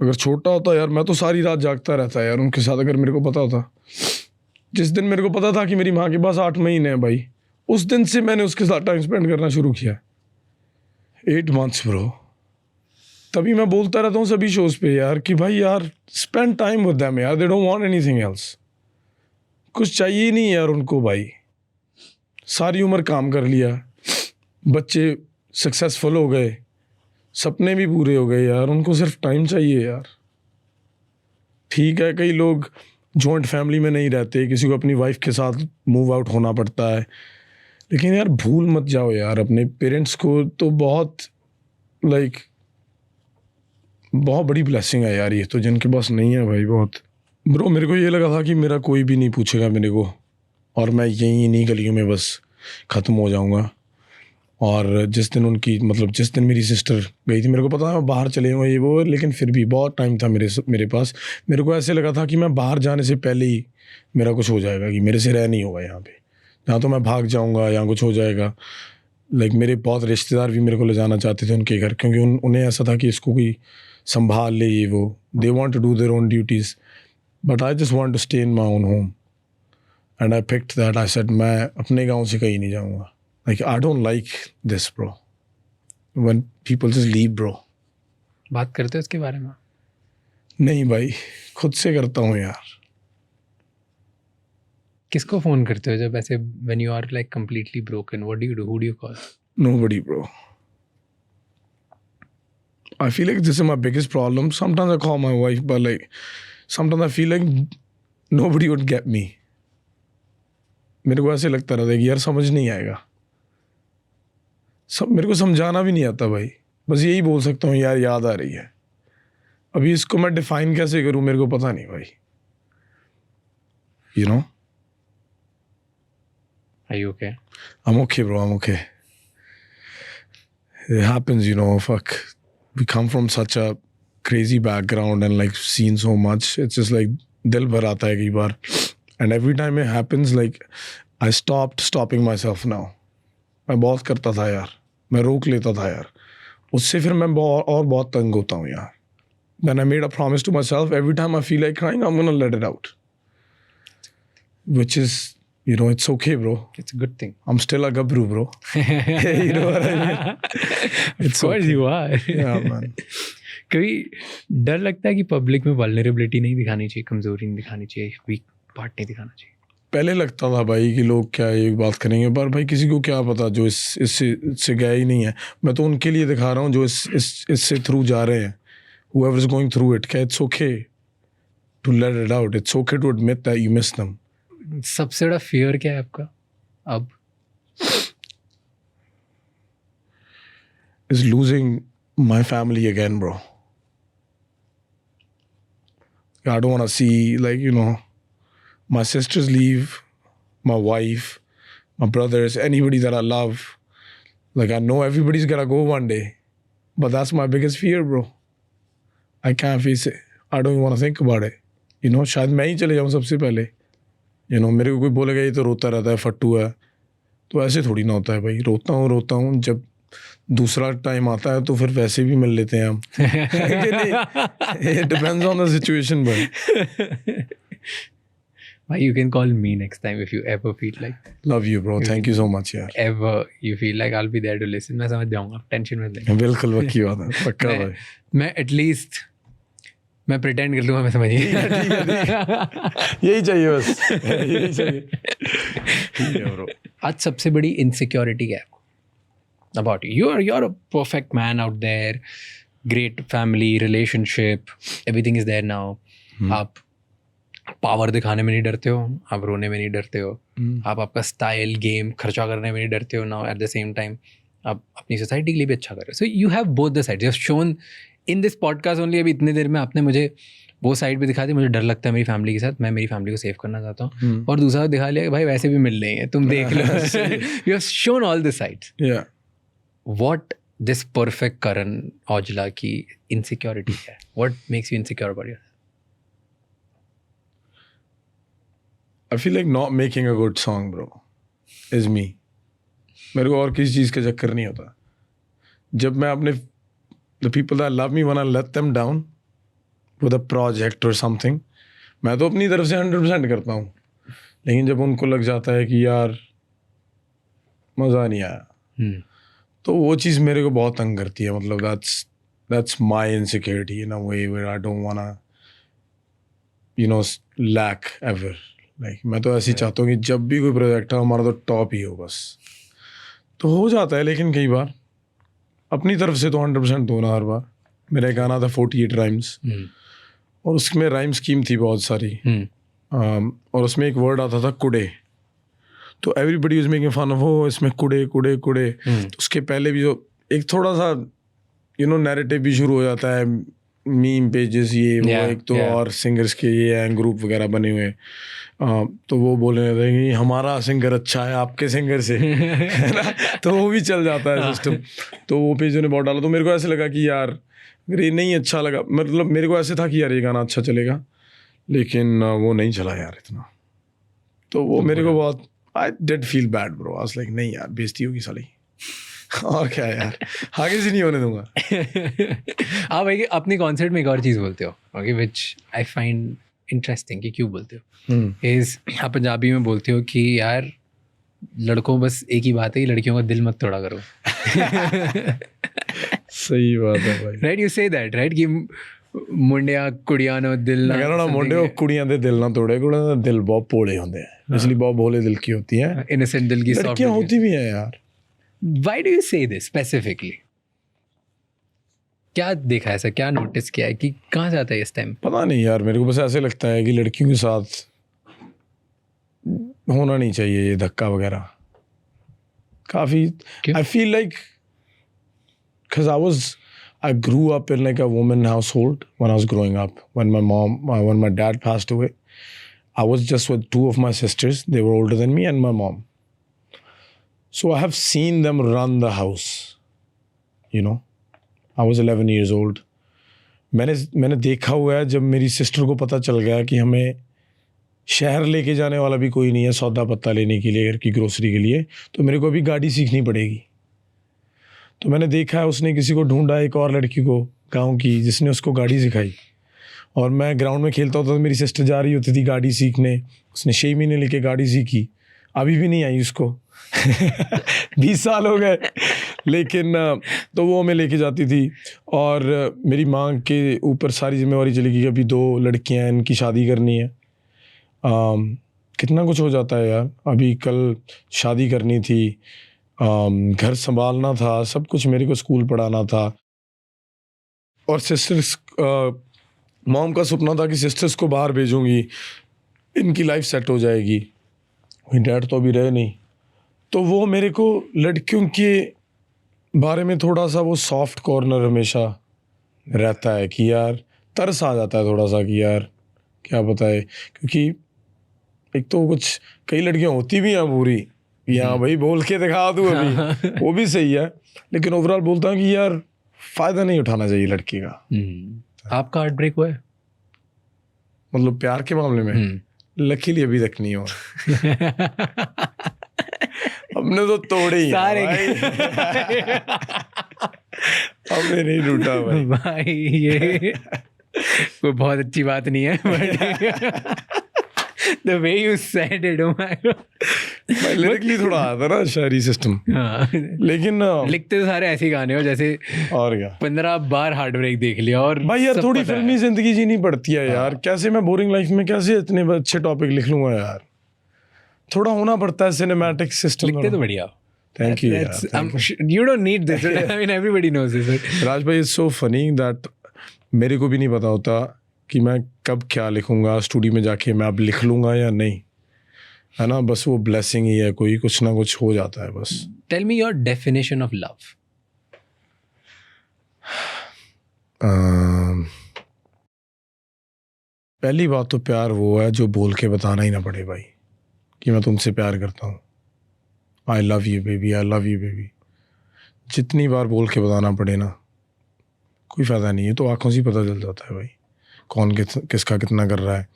B: अगर छोटा होता यार, मैं तो सारी रात जागता रहता यार उनके साथ. अगर मेरे को पता होता, जिस दिन मेरे को पता था कि मेरी माँ के पास 8 महीने हैं भाई, उस दिन से मैंने उसके साथ टाइम स्पेंड करना शुरू किया. 8 months ब्रो. तभी मैं बोलता रहता हूँ सभी शोज़ पे यार कि भाई यार स्पेंड टाइम विद देम यार. They don't want anything else. कुछ चाहिए नहीं यार उनको भाई. सारी उम्र काम कर लिया, बच्चे सक्सेसफुल हो गए, सपने भी पूरे हो गए यार. उनको सिर्फ टाइम चाहिए यार. ठीक है, कई लोग जॉइंट फैमिली में नहीं रहते, किसी को अपनी वाइफ के साथ मूव आउट होना पड़ता है, लेकिन यार भूल मत जाओ यार अपने पेरेंट्स को. तो बहुत बहुत बड़ी ब्लेसिंग है यार ये तो, जिनके पास नहीं है भाई. बहुत ब्रो. मेरे को ये लगा था कि मेरा कोई भी नहीं पूछेगा मेरे को, और मैं यहीं इन्हीं गलियों में बस ख़त्म हो जाऊंगा. और जिस दिन मेरी सिस्टर गई थी, मेरे को पता है बाहर चले हुए ये वो, लेकिन फिर भी बहुत टाइम था मेरे पास. मेरे को ऐसे लगा था कि मैं बाहर जाने से पहले ही मेरा कुछ हो जाएगा, कि मेरे से रह नहीं होगा यहाँ पे. यहाँ तो मैं भाग जाऊँगा, यहाँ कुछ हो जाएगा. मेरे बहुत रिश्तेदार भी मेरे को ले जाना चाहते थे उनके घर, क्योंकि उन्हें ऐसा था कि इसको कोई संभाल ले ये वो. They want to do their own duties, but I just want to stay in my own home. And I picked that. I said मैं अपने गाँव से कहीं नहीं जाऊँगा. Like, I don't like this, bro. When people just leave, bro.
A: बात करते हो इसके बारे में?
B: नहीं भाई, खुद से करता हूँ यार.
A: किसको फ़ोन करते हो जब ऐसे when you are like completely broken? What do you do? Who do you call?
B: Nobody, bro. I feel like this is my biggest problem. Sometimes I call my wife, but sometimes I feel like nobody would get me. मेरे को ऐसे लगता रहता है कि यार समझ नहीं आएगा, सब मेरे को समझाना भी नहीं आता भाई, बस यही बोल सकता हूँ यार याद आ रही है। अभी इसको मैं डिफाइन कैसे करूँ मेरे को पता नहीं भाई, you know?
A: Are you okay?
B: I'm okay bro, I'm okay. It happens, you know, fuck. We come from such a crazy background and like seen so much. It's just like dil bhar aata hai कई बार. And every time it happens, like I stopped stopping myself now. मैं बहुत करता था यार, मैं रोक लेता था यार, उससे फिर मैं और बहुत तंग होता हूँ यार. Then I made a promise to myself, every time I feel like crying, I'm gonna let it out. Which is, you know, it's okay, bro.
A: It's a good thing.
B: I'm still a gabru, bro. You know what I mean?
A: Of course you are.
B: Yeah, man.
A: कभी डर लगता है कि public में vulnerability नहीं दिखानी चाहिए, कमजोरी नहीं दिखानी चाहिए, वीक पार्ट नहीं दिखाना चाहिए?
B: पहले लगता था भाई कि लोग क्या ये बात करेंगे, पर भाई किसी को क्या पता जो इससे गया ही नहीं है. मैं तो उनके लिए दिखा रहा हूँ जो इससे थ्रू जा रहे हैं. Whoever is going through it, क्या it's okay to let it out. It's okay to admit that you miss them.
A: सबसे बड़ा फियर क्या है आपका अब?
B: Is losing my family again, bro. I don't want to see, like, you know, my sisters leave, my wife, my brothers, anybody that I love. Like, I know everybody's gonna go one day, but that's my biggest fear, bro. I can't face it. I don't even want to think about it. You know, शायद मैं ही चले जाऊँ सबसे पहले. You know, मेरे को कोई बोलेगा ये तो रोता रहता है, फट्टू है. तो ऐसे थोड़ी ना होता है भाई. रोता हूँ जब दूसरा टाइम आता है तो फिर वैसे भी मिल लेते हैं हम. It depends on the situation, bro.
A: You can call me next time if you ever feel like.
B: Love you, bro. Thank you so much, यार.
A: Ever you feel like I'll be there to listen, मैं समझ जाऊँगा. Tension मत ले.
B: बिल्कुल पक्की बात है, पक्का भाई.
A: मैं एटलीस्ट मैं प्रिटेंड कर लूँगा मैं समझ गया.
B: यही चाहिए बस, यही चाहिए. ठीक है ब्रो.
A: आज सबसे बड़ी इनसिक्योरिटी क्या है आपको? About you. You're a perfect man out there. Great family, relationship, everything is there now. आप पावर दिखाने में नहीं डरते हो, आप रोने में नहीं डरते हो, आप आपका स्टाइल गेम खर्चा करने में नहीं डरते हो. Now at the same time आप अपनी सोसाइटी के लिए भी अच्छा कर रहे हो. So you have both the side. You have shown in this podcast only. अभी इतने देर में आपने मुझे वो साइड भी दिखा दी. मुझे डर लगता है मेरी फैमिली के साथ, मैं मेरी फैमिली को सेव करना चाहता हूँ. और दूसरा दिखा लिया कि भाई वैसे भी मिल रही है, तुम देख लो. You have shown all the sides.
B: Yeah.
A: What this perfect Karan Aujla की insecurity है? What makes you insecure about yourself?
B: I feel like not making a good song, bro, is me. मेरे को और किसी चीज़ का चक्कर नहीं होता. जब मैं अपने the people that love me, when I let them down with a project or something, मैं तो अपनी तरफ से 100% करता हूँ. लेकिन जब उनको लग जाता है कि यार मज़ा नहीं आया, तो वो चीज़ मेरे को बहुत तंग करती है. मतलब that's my insecurity in a way where I don't wanna, you know, lack ever. Like मैं तो ऐसे ही चाहता हूँ कि जब भी कोई प्रोजेक्ट है हमारा तो टॉप ही हो बस. तो हो जाता है, लेकिन कई बार अपनी तरफ से तो 100% दो ना हर बार. मेरा एक गाना था 48 राइम्स, और उसमें राइम स्कीम थी बहुत सारी, और उसमें एक वर्ड आता था कुड़े. तो everybody was making fun of, हो इसमें कुड़े कुड़े कुड़े. तो उसके पहले भी जो एक थोड़ा सा यू नो नैरेटिव भी शुरू हो जाता है, मीम पेजेस ये वो, एक तो और सिंगर्स के ये हैं ग्रुप वगैरह बने हुए. तो वो बोलने लगते हैं कि हमारा सिंगर अच्छा है आपके सिंगर से, है ना. तो वो भी चल जाता है सिस्टम. तो वो पेज ने बहुत डाला. तो मेरे को ऐसे लगा कि यार अगर ये नहीं अच्छा लगा, मतलब मेरे को ऐसे था कि यार ये गाना अच्छा चलेगा, लेकिन वो नहीं चला यार इतना. तो वो मेरे को बहुत I did feel bad, bro. I was like, नहीं यार बेइज्जती होगी साली. और क्या यार, आगे से नहीं होने दूंगा.
A: आप भाई अपने कॉन्सर्ट में एक और चीज़ बोलते हो, okay, which I find interesting कि क्यों बोलते हो. इज आप पंजाबी में बोलते हो कि यार लड़कों बस एक ही बात है कि लड़कियों का दिल मत तोड़ा करो.
B: सही बात है भाई.
A: Right, you say that right कि ਮੁੰਡਿਆਂ ਕੁੜੀਆਂ ਨੂੰ ਦਿਲ ਨਾ
B: कहना मुंडे कुड़ियां दे दिल ना तोड़े, कुड़ियां दे दिल बहुत भोले होते हैं, इसलिए बहुत भोले दिल की होती हैं.
A: इनोसेंट दिल की
B: लड़कियां होती भी हैं यार.
A: व्हाई डू यू से दिस स्पेसिफिकली? क्या देखा ऐसा, क्या नोटिस किया है कि कहाँ से आता है इस टाइम?
B: पता नहीं यार, मेरे को बस ऐसे लगता है कि लड़कियों के साथ होना नहीं चाहिए ये धक्का वगैरह काफ़ी.
A: क्यों?
B: I feel like because I grew up in like a woman household when I was growing up. When my dad passed away, I was just with two of my sisters. They were older than me and my mom. So I have seen them run the house. You know, I was 11 years old. मैंने देखा हुआ है जब मेरी sister को पता चल गया कि हमें शहर लेके जाने वाला भी कोई नहीं है सौदा पत्ता लेने के लिए, घर की ग्रोसरी के लिए, तो मेरे को अभी गाड़ी सीखनी पड़ेगी. तो मैंने देखा है उसने किसी को ढूंढा, एक और लड़की को गांव की, जिसने उसको गाड़ी सिखाई. और मैं ग्राउंड में खेलता होता तो मेरी सिस्टर जा रही होती थी गाड़ी सीखने. उसने 6 महीने लेके गाड़ी सीखी, अभी भी नहीं आई उसको. 20 साल हो गए, लेकिन तो वो हमें लेके जाती थी. और मेरी माँ के ऊपर सारी जिम्मेवारी चली गई. अभी 2 लड़कियां हैं, इनकी शादी करनी है. कितना कुछ हो जाता है यार. अभी कल शादी करनी थी, घर संभालना था, सब कुछ, मेरे को स्कूल पढ़ाना था. और सिस्टर्स, मॉम का सपना था कि सिस्टर्स को बाहर भेजूंगी, इनकी लाइफ सेट हो जाएगी. डैड तो अभी रहे नहीं. तो वो मेरे को लड़कियों के बारे में थोड़ा सा वो सॉफ्ट कॉर्नर हमेशा रहता है कि यार तरस आ जाता है थोड़ा सा कि यार क्या बताए. क्योंकि एक तो कुछ कई लड़कियां होती भी हैं बुरी, यहाँ भाई बोल के दिखा दूँ अभी, वो भी सही है. लेकिन ओवरऑल बोलता हूँ कि यार फ़ायदा नहीं उठाना चाहिए लड़की का.
A: आपका हार्ट ब्रेक हुआ है?
B: मतलब प्यार के मामले में लकीली अभी तक नहीं हुआ. हमने तो तोड़े ही
A: सारे
B: हमने नहीं टूटा
A: भाई. ये कोई बहुत अच्छी बात नहीं है, but the way you said it, oh my God.
B: Lyrically थोड़ा आता ना शायरी सिस्टम. लेकिन
A: लिखते तो सारे ऐसे गाने हो जैसे
B: और क्या
A: 15 बार हार्ट ब्रेक देख लिया. और
B: भाई यार थोड़ी फिल्मी जिंदगी जीनी पड़ती है यार. कैसे मैं बोरिंग लाइफ में कैसे इतने अच्छे टॉपिक लिख लूंगा यार. थोड़ा होना पड़ता है सिनेमैटिक सिस्टम.
A: लिखते तो बढ़िया.
B: Thank you.
A: You don't need this. I mean everybody knows this.
B: राज भाई, इट्स सो फनी दैट मेरे को भी नहीं पता होता कि मैं कब क्या लिखूंगा. स्टूडियो में जाके मैं अब लिख लूंगा या नहीं, है ना. बस वो ब्लेसिंग ही है, कोई कुछ ना कुछ हो जाता है बस.
A: Tell me your definition of love.
B: पहली बात तो प्यार वो है जो बोल के बताना ही ना पड़े भाई कि मैं तुमसे प्यार करता हूँ. I love you baby, I love you baby. जितनी बार बोल के बताना पड़े ना, कोई फ़ायदा नहीं है. तो आंखों से ही पता चल जाता है भाई कौन किसका कितना कर रहा है.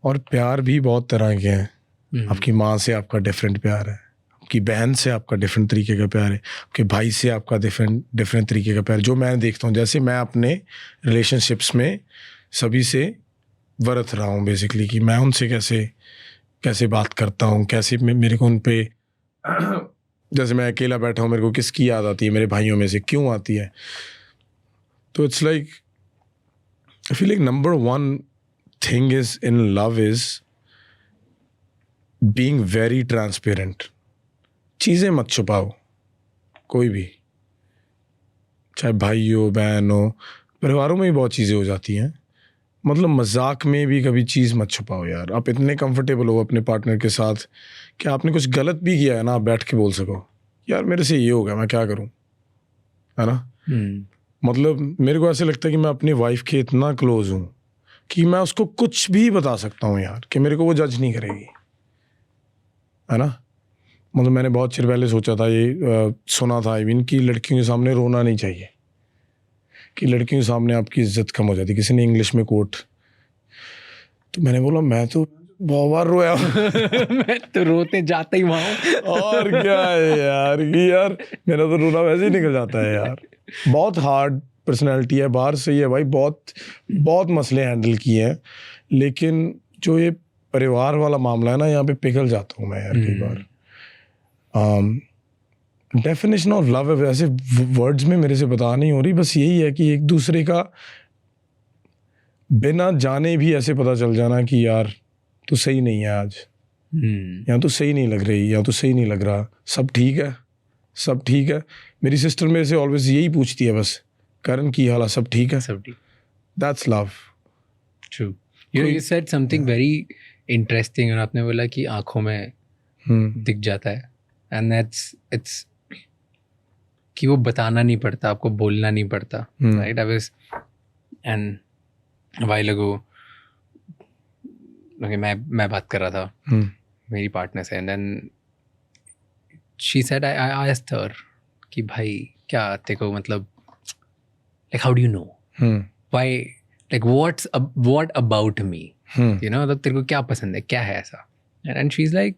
B: और प्यार भी बहुत तरह के हैं. आपकी माँ से आपका डिफरेंट प्यार है, आपकी बहन से आपका डिफरेंट तरीके का प्यार है, आपके भाई से आपका डिफरेंट तरीके का प्यार. जो मैं देखता हूँ, जैसे मैं अपने रिलेशनशिप्स में सभी से बरत रहा हूँ बेसिकली, कि मैं उनसे कैसे बात करता हूँ, कैसे मेरे को उन पे जैसे मैं अकेला बैठा हूँ, मेरे को किसकी याद आती है, मेरे भाइयों में से क्यों आती है. तो it's like I feel like number one thing is in love is being very transparent. चीज़ें मत छुपाओ, कोई भी, चाहे भाई हो, बहन हो, परिवारों में भी बहुत चीज़ें हो जाती हैं. मतलब मजाक में भी कभी चीज़ मत छुपाओ यार. आप इतने कंफर्टेबल हो अपने पार्टनर के साथ कि आपने कुछ गलत भी किया है ना, आप बैठ के बोल सको यार मेरे से ये हो गया, मैं क्या करूं, है ना. मतलब मेरे को ऐसे लगता है कि मैं अपनी वाइफ के इतना क्लोज हूँ कि मैं उसको कुछ भी बता सकता हूँ यार, कि मेरे को वो जज नहीं करेगी, है ना. मतलब मैंने बहुत चिर पहले सोचा था, ये सुना था आई मीन, कि लड़कियों के सामने रोना नहीं चाहिए, कि लड़कियों के सामने आपकी इज्जत कम हो जाती. किसी ने इंग्लिश में कोट, तो मैंने बोला मैं तो बहुत बार रोया
A: मैं तो रोते जाता ही वहाँ.
B: और क्या है यार, कि यार मेरा तो रोना वैसे ही निकल जाता है यार. बहुत हार्ड पर्सनैलिटी है, बाहर से ही है भाई, बहुत मसले हैंडल किए हैं. लेकिन जो ये परिवार वाला मामला है ना, यहाँ पे पिघल जाता हूँ मैं यार कई बार. डेफिनेशन ऑफ लव है वैसे वर्ड्स में मेरे से बता नहीं हो रही, बस यही है कि एक दूसरे का बिना जाने भी ऐसे पता चल जाना कि यार तू सही नहीं है आज, या तो सही नहीं लग रही, या तो सही नहीं लग रहा, सब ठीक है, सब ठीक है. मेरी सिस्टर मेरे से ऑलवेज यही पूछती है बस, करण की हालत सब ठीक है,
A: सब ठीक.
B: That's love.
A: True. You said something very interesting, और आपने बोला कि आंखों में दिख जाता है, एंड इट्स कि वो बताना नहीं पड़ता, आपको बोलना नहीं पड़ता, right? I was and while ago, okay, मैं बात कर रहा था मेरी पार्टनर से, and then she said, I asked her कि भाई क्या तेरे को, मतलब like how do you know, why, like what about me, you know, मतलब तेरे को क्या पसंद है, क्या है ऐसा? एंड शी इज लाइक,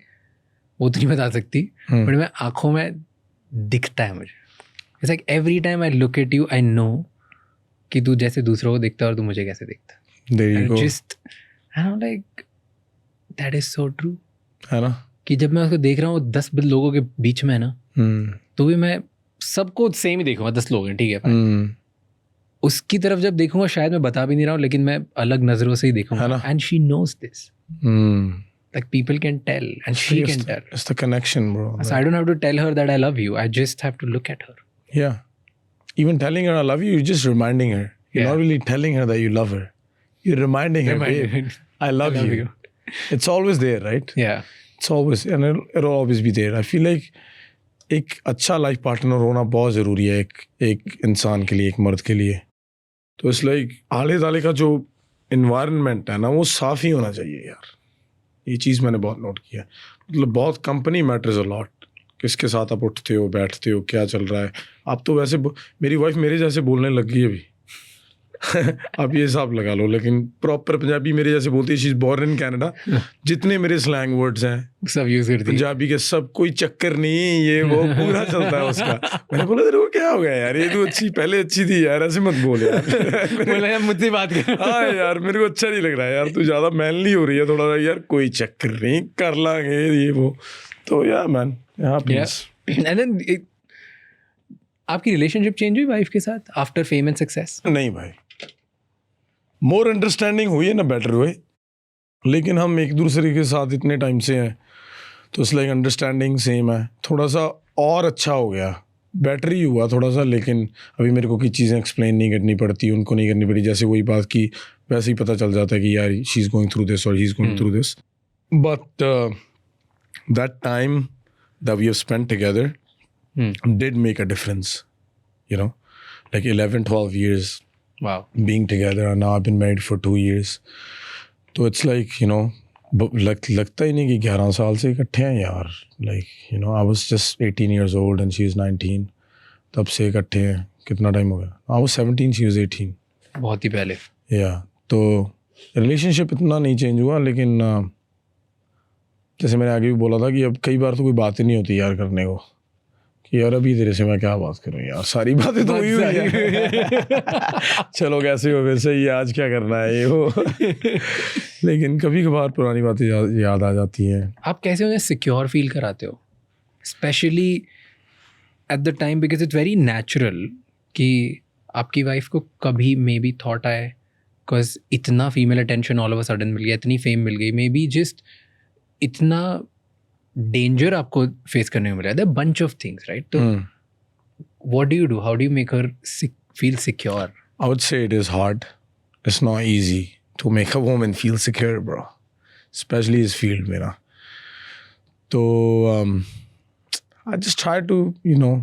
A: वो तो नहीं बता सकती, बट मैं आंखों में दिखता है मुझे. It's like every time I look at you, I know कि तू जैसे दूसरों को दिखता है और तू मुझे कैसे दिखता है.
B: There you go.
A: Just, and I'm like, that is so true.
B: है ना?
A: कि जब मैं उसको देख रहा हूँ 10 लोगों के बीच में है ना, तो भी मैं सबको सेम ही देखूंगा. 10 लोग हैं, ठीक है, उसकी तरफ जब देखूंगा शायद मैं बता भी नहीं रहा हूँ, लेकिन मैं अलग नजरों से ही देखूंगा. And she knows this. Like people can tell, and she can tell.
B: It's the connection, bro.
A: So I don't have to tell her that I love you. I just have to look at her.
B: Yeah. Even telling her I love you, you're just reminding her. You're
A: Yeah.
B: not really telling her that you love her. You're reminding her, babe, I love you. It's always there, right?
A: Yeah.
B: It's always, and it'll always be there. I feel like एक अच्छा life partner होना बहुत ज़रूरी है एक इंसान के लिए, एक मर्द के लिए. तो इस लाइक आले दाले का जो इन्वायरमेंट है ना, वो साफ़ ही होना चाहिए यार. ये चीज़ मैंने बहुत नोट किया. मतलब बहुत कंपनी मैटर्स अ लॉट. किसके साथ आप उठते हो, बैठते हो, क्या चल रहा है. आप तो वैसे मेरी वाइफ मेरे जैसे बोलने लग गई है अभी. आप ये हिसाब लगा लो, लेकिन प्रॉपर पंजाबी मेरे जैसे बोलती है. She is born in Canada. जितने मेरे स्लैंग वर्ड्स हैं
A: सब यूज करती है
B: पंजाबी के, सब कोई चक्कर नहीं, ये वो पूरा चलता है उसका. मैंने बोला तेरे को क्या हो गया यार, ये तो पहले अच्छी थी यार, ऐसे मत बोल यार.
A: बोला यार मुझसे बात कर.
B: हाँ यार, मेरे को अच्छा नहीं लग रहा है यार, तू ज़्यादा मैनली हो रही है थोड़ा. यार कोई चक्कर नहीं, कर लांगे ये वो. तो यार मैन, यहाँ प्लीज.
A: एंड देन आपकी रिलेशनशिप चेंज हुई वाइफ के साथ आफ्टर फेम एंड सक्सेस?
B: नहीं भाई, मोर अंडरस्टैंडिंग हुई है ना, बेटर हुए. लेकिन हम एक दूसरे के साथ इतने टाइम से हैं, तो इस लाइक अंडरस्टैंडिंग सेम है. थोड़ा सा और अच्छा हो गया, बेटर ही हुआ थोड़ा सा. लेकिन अभी मेरे को की चीज़ें एक्सप्लेन नहीं करनी पड़ती, उनको नहीं करनी पड़ी. जैसे वही बात की, वैसे ही पता चल जाता है कि यार she is going through this और he is going through this. But that time that we have spent together did make a difference, you know, like 11-12 years
A: Wow.
B: being together, and now I've been married for 2 years. So it's like, you know, लगता ही नहीं कि 11 साल से इकट्ठे हैं यार. Like, you know, I was just 18 years old and she is 19. तब से इकट्ठे हैं. कितना टाइम हो गया? I was 17, she was 18.
A: बहुत ही पहले.
B: Yeah. तो रिलेशनशिप इतना नहीं चेंज हुआ, लेकिन जैसे मैंने आगे भी बोला था कि अब कई बार तो कोई बात ही नहीं होती यार करने को, कि यार अभी तेरे से मैं क्या बात करूं यार, सारी बातें तो हुई है. चलो कैसे हो, फिर से ये आज क्या करना है, ये वो. लेकिन कभी कभार पुरानी बातें याद आ जाती हैं.
A: आप कैसे उन्हें सिक्योर फील कराते हो, specially at the time, because it's very natural कि आपकी वाइफ को कभी मे बी थॉट आए, बिकॉज इतना female attention all of a sudden मिल गया, इतनी फेम मिल गई, मे बी जस्ट इतना डेंजर आपको फेस करने को मिल रहा है, बंच ऑफ थिंग्स, राइट? तो what do you do, how do you make her feel secure?
B: I would say it is hard. It's not easy to make a woman feel secure, bro, specially इस field में ना. तो I just try to, you know,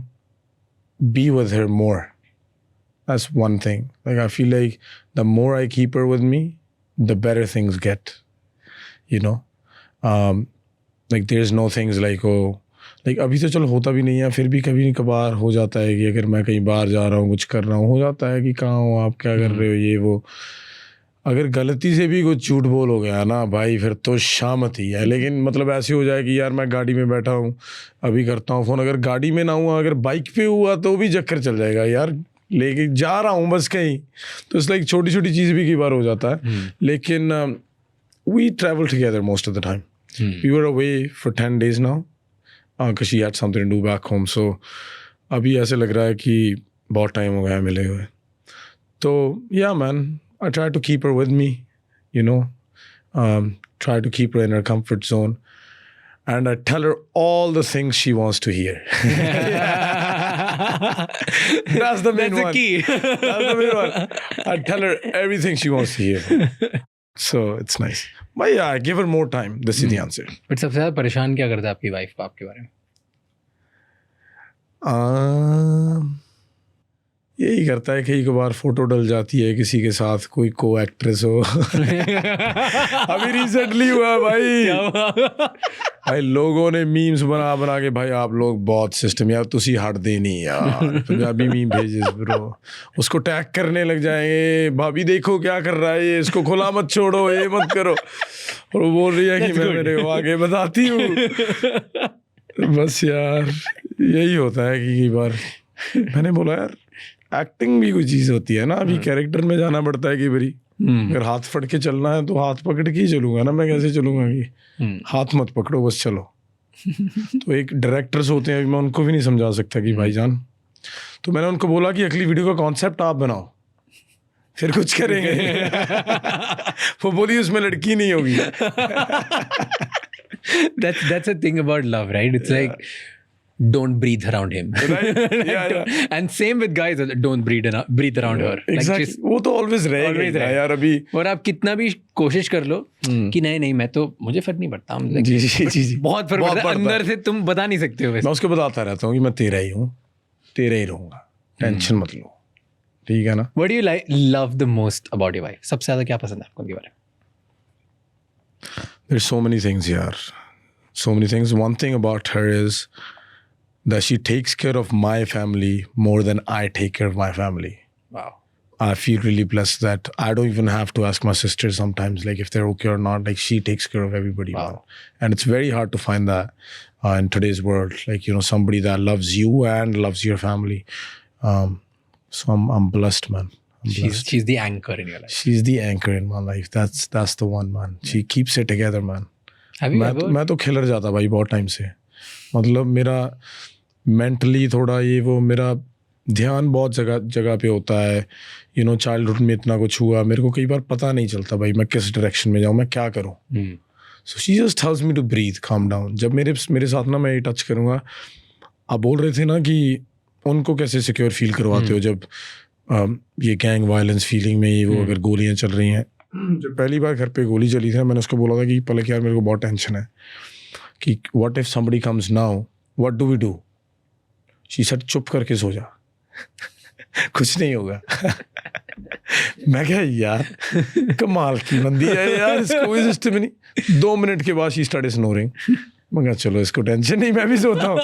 B: be with her more. That's one thing. Like I feel like the more I keep her with me, the better things get, you know. Like there's no things like, oh, like अभी तो चलो होता भी नहीं है, फिर भी कभी कभार हो जाता है कि अगर मैं कहीं बाहर जा रहा हूँ, कुछ कर रहा हूँ, हो जाता है कि कहाँ हो आप, क्या कर रहे हो, ये वो. अगर गलती से भी कुछ झूठ बोल हो गया ना भाई, फिर तो शामत ही है. लेकिन मतलब ऐसे हो जाए कि यार मैं गाड़ी में बैठा हूँ, अभी करता हूँ फ़ोन, अगर गाड़ी में ना हुआ, अगर बाइक पे हुआ तो भी चक्कर चल जाएगा यार, लेके जा रहा हूँ बस कहीं. तो इस लाइक छोटी छोटी चीज़ भी कई बार हो जाता है. लेकिन we travel together most of the time. We were away for 10 days now because she had something to do back home. So अभी ऐसे लग रहा है कि बहुत टाइम हो गया मिले हुए. तो yeah man, I try to keep her with me, you know, try to keep her in her comfort zone, and I tell her all the things she wants to hear. That's the main one.
A: That's the key.
B: That's the main one. I tell her everything she wants to hear. So it's nice. But yeah, I give her more time. This is the answer.
A: But सबसे ज्यादा परेशान क्या करता है आपकी wife को आपके बारे में?
B: यही करता है, कई बार फोटो डल जाती है किसी के साथ, कोई को एक्ट्रेस हो। अभी रिसेंटली हुआ भाई, भाई लोगों ने मीम्स बना बना के, भाई आप लोग बहुत सिस्टम यार, तुसी हट दे नहीं यार, पंजाबी मीम भेजे ब्रो, उसको टैग करने लग जाएंगे, भाभी देखो क्या कर रहा है ये, इसको खुला मत छोड़ो, ये मत करो, और वो बोल रही है कि मैं मेरे को आगे बताती हूँ। बस यार यही होता है कि कई बार मैंने बोला यार एक्टिंग भी कोई चीज़ होती है ना, अभी कैरेक्टर में जाना पड़ता है कि भाई अगर हाथ फट के चलना है तो हाथ पकड़ के ही चलूंगा ना, मैं कैसे चलूंगा कि हाथ मत पकड़ो बस चलो। तो एक डायरेक्टर्स होते हैं, मैं उनको भी नहीं समझा सकता कि भाईजान, तो मैंने उनको बोला कि अगली वीडियो का कॉन्सेप्ट आप बनाओ फिर कुछ करेंगे। वो बोली उसमें लड़की नहीं होगी।
A: That's a thing about love, right? It's like don't breathe around him.
B: Right? Yeah.
A: And same with guys, don't breathe around her.
B: Exactly. वो तो always रहेगा यार अभी।
A: और आप कितना भी कोशिश कर लो कि नहीं मैं तो, मुझे फर्क नहीं पड़ता,
B: जी
A: बहुत फर्क पड़ता है, अंदर से तुम बता नहीं सकते हो।
B: मैं उसको बताता रहता हूँ कि मैं तेरा ही हूँ, तेरा ही रहूँगा, टेंशन मत लो, ठीक है ना।
A: What do you love the most about your wife? सबसे ज्यादा क्या पसंद है आपको उनके बारे में?
B: There's so many things यार, so many things. One thing about her is that she takes care of my family more than I take care of my family.
A: Wow.
B: I feel really blessed that I don't even have to ask my sisters sometimes, like if they're okay or not. Like she takes care of everybody.
A: Wow.
B: Man. And it's very hard to find that in today's world. Like, you know, somebody that loves you and loves your family. So I'm blessed, man.
A: She's the anchor in your life.
B: She's the anchor in my life. That's the one, man. She keeps it together, man.
A: Have you ever?
B: मैं तो खिलर जाता भाई बहुत time से, मतलब मेरा mentally थोड़ा ये वो, मेरा ध्यान बहुत जगह पे होता है, यू नो। चाइल्डहुड में इतना कुछ हुआ, मेरे को कई बार पता नहीं चलता भाई मैं किस डायरेक्शन में जाऊँ, मैं क्या करूँ। So she just tells me to breathe, calm down. जब मेरे साथ ना, मैं ये टच करूँगा, आप बोल रहे थे ना कि उनको कैसे सिक्योर फील करवाते हो जब ये गैंग वायलेंस फीलिंग में ये वो अगर गोलियाँ चल रही हैं। जब पहली बार घर पे गोली चली थी, मैंने उसको बोला था कि पलक यार मेरे को बहुत टेंशन है कि what if somebody comes now, what do we do. She said चुप करके सो जा, कुछ नहीं होगा। मैं क्या यार कमाल की बंदी है यार, इसको कोई सिस्टम नहीं। 2 मिनट के बाद शी स्टार्टेड स्नोरिंग। मैं कहा चलो इसको टेंशन नहीं, मैं भी सोता हूँ।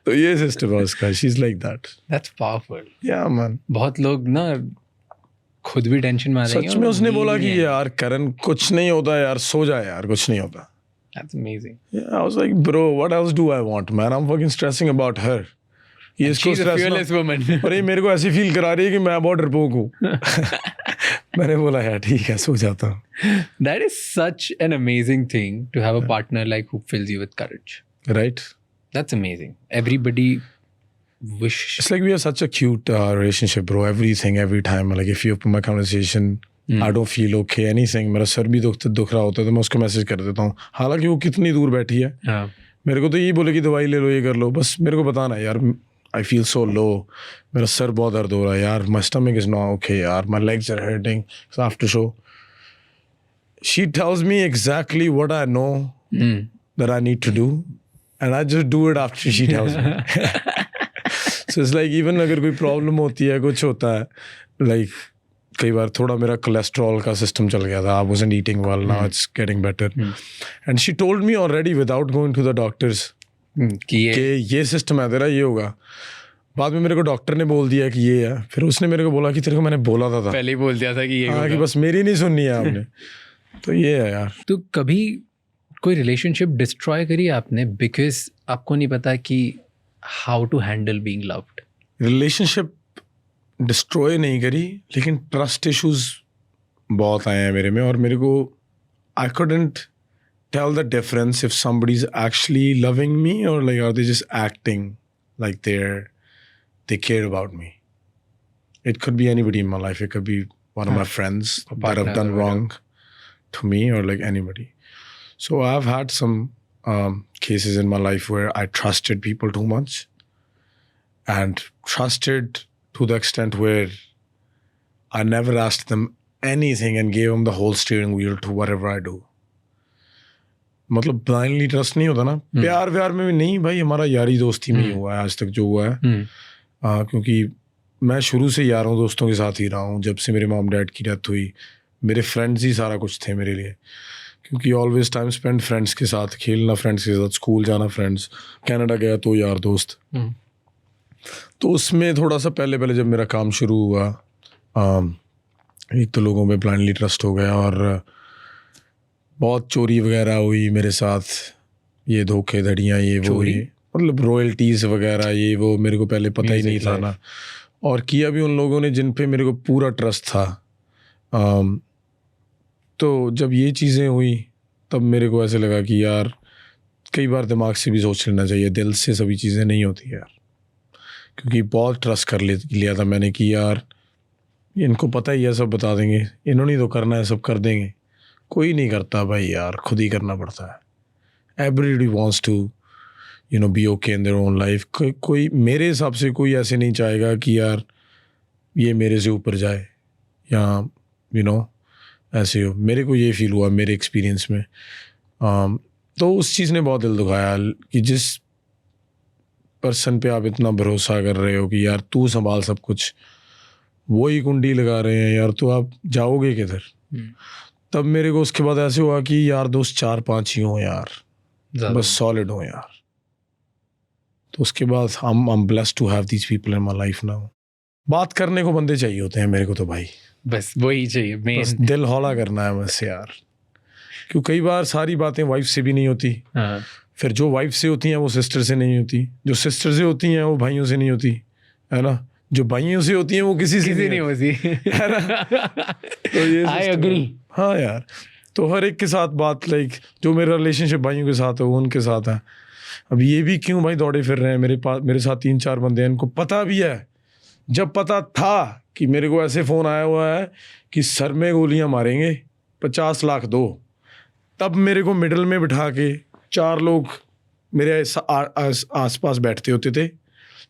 B: तो ये सिस्टम है उसका, she is like that.
A: That's powerful.
B: या मैन,
A: बहुत लोग ना खुद भी टेंशन में आ जाएंगे।
B: सच में उसने बोला कि यार करण कुछ नहीं होता यार, सो जा यार, कुछ नहीं होता।
A: That's amazing.
B: Yeah, I was like, bro, what else do I want, man? I'm fucking stressing about her. ये इसको
A: She's a fearless woman.
B: और ये मेरे को ऐसी फील करा रही है कि मैं बहुत डरपोक हूँ। मैंने बोला यार ठीक है, सो जाता हूँ।
A: That is such an amazing thing to have a partner like who fills you with courage.
B: Right?
A: That's amazing. Everybody wish.
B: It's like we have such a cute relationship, bro. Everything, every time. Like if you open my conversation, I don't feel okay, anything. मेरा sir भी दुख रहा होता है तो मैं उसको message कर देता हूँ, हालांकि वो कितनी दूर बैठी है। मेरे को तो यही बोले कि दवाई ले लो, ये कर लो, बस मेरे को बताना यार आई फील सो लो, मेरा सर बहुत दर्द हो रहा है यार, my stomach is not okay यार, my legs are hurting after show. She tells me exactly what I know that I need to do and I just do it after she tells me. So it's like even अगर कोई problem होती है, कुछ होता है, like कई बार थोड़ा मेरा कोलेस्ट्रॉल का सिस्टम चल गया था, I wasn't eating well, now it's getting better, and she told me already without going to the doctors कि ये सिस्टम है तेरा, ये होगा। बाद में मेरे को डॉक्टर ने बोल दिया कि ये है, फिर उसने मेरे को बोला कि तेरे को मैंने बोला था
A: पहले ही बोल दिया था कि ये
B: हाँ, कि बस मेरी नहीं सुननी है आपने। तो ये है यार।
A: तो कभी कोई रिलेशनशिप डिस्ट्रॉय करी आपने बिकॉज आपको नहीं पता कि how to handle being loved?
B: Relationship destroy नहीं करी, लेकिन ट्रस्ट इश्यूज बहुत आए हैं मेरे में, और मेरे को I couldn't tell the difference if somebody is actually loving me or like are they just acting like they care about me. It could be anybody in my life. It could be one of my friends that have done wrong to me, or like anybody. So I've had some cases in my life where I trusted people too much, and trusted to the extent where I never asked them anything and gave him the whole steering wheel to whatever I do. मतलब blindly trust नहीं होता ना, प्यार व्यार में भी नहीं भाई, हमारा यारी दोस्ती में ही हुआ है आज तक जो हुआ है। क्योंकि मैं शुरू से यारों दोस्तों के साथ ही रहा हूँ। जब से मेरे मॉम डैड की डेथ हुई, मेरे फ्रेंड्स ही सारा कुछ थे मेरे लिए, क्योंकि ऑलवेज टाइम स्पेंड फ्रेंड्स के साथ, खेलना फ्रेंड्स के साथ, स्कूल जाना फ्रेंड्स, कनाडा गया तो यार दोस्त। तो उसमें थोड़ा सा पहले जब मेरा काम शुरू हुआ, एक तो लोगों में ब्लाइंडली ट्रस्ट हो गया और बहुत चोरी वगैरह हुई मेरे साथ, ये धोखेधड़ियाँ, ये वो, ये मतलब रॉयल्टीज़ वगैरह, ये वो, मेरे को पहले पता ही नहीं था ना। और किया भी उन लोगों ने जिन पे मेरे को पूरा ट्रस्ट था। तो जब ये चीज़ें हुई तब मेरे को ऐसे लगा कि यार कई बार दिमाग से भी सोच लेना चाहिए, दिल से सभी चीज़ें नहीं होती यार। क्योंकि बहुत ट्रस्ट कर लिया था मैंने कि यार इनको पता ही है, सब बता देंगे, इन्होंने तो करना है, सब कर देंगे। कोई नहीं करता भाई यार, खुद ही करना पड़ता है। Everybody wants to be okay in their own life. कोई मेरे हिसाब से कोई ऐसे नहीं चाहेगा कि यार ये मेरे से ऊपर जाए या ऐसे हो। मेरे को ये फील हुआ मेरे एक्सपीरियंस में। तो उस चीज़ ने बहुत दिल दुखाया कि जिस पर्सन पे आप इतना भरोसा कर रहे हो कि यार तू संभाल सब कुछ, वो ही कुंडी लगा रहे हैं यार, तो आप जाओगे किधर। तब मेरे को उसके बाद ऐसे हुआ कि यार दोस्त 4-5 ही हों यार, बस सॉलिड हों यार। तो उसके बाद I am blessed to have these people in my life now. बात करने को बंदे चाहिए होते हैं मेरे को तो भाई,
A: बस वही चाहिए,
B: बस दिल हौला करना है बस यार। क्योंकि कई बार सारी बातें वाइफ से भी नहीं होती, फिर जो वाइफ से होती हैं वो सिस्टर से नहीं होती, जो सिस्टर से होती हैं वो भाइयों से नहीं होती, है ना, जो भाइयों से होती हैं वो किसी से नहीं होती, है ना। तो ये
A: आई एग्री।
B: हाँ यार, तो हर एक के साथ बात, लाइक जो मेरा रिलेशनशिप भाइयों के साथ है वो उनके साथ है। अब ये भी क्यों भाई दौड़े फिर रहे हैं मेरे साथ 3-4 बंदे हैं, इनको पता भी है। जब पता था कि मेरे को ऐसे फ़ोन आया हुआ है कि सर में गोलियां मारेंगे, 50 लाख दो, तब मेरे को मिडल में बिठा के 4 लोग मेरे आसपास बैठते होते थे।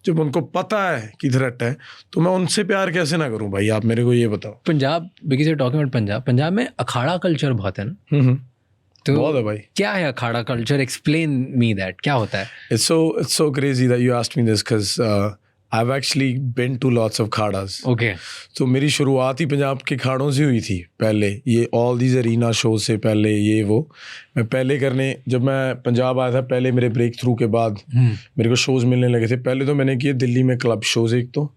B: जब उनको पता है कि थ्रेट है तो मैं उनसे प्यार कैसे ना करूं भाई, आप मेरे को ये बताओ।
A: Punjab, because you are talking about Punjab में अखाड़ा कल्चर बहुत है ना। तो
B: बहुत है भाई।
A: क्या है अखाड़ा कल्चर? एक्सप्लेन मी दैट, क्या होता है?
B: It's so crazy that you asked me this because I've actually been to lots of खाड़ास।
A: ओके।
B: तो मेरी शुरुआत ही पंजाब के खाड़ों से हुई थी पहले, ये ऑल दीज अरीना शो से पहले, ये वो मैं पहले करने, जब मैं पंजाब आया था पहले, मेरे ब्रेक थ्रू के बाद मेरे को शोज़ मिलने लगे थे। पहले तो मैंने किए दिल्ली में क्लब शोज़। एक तो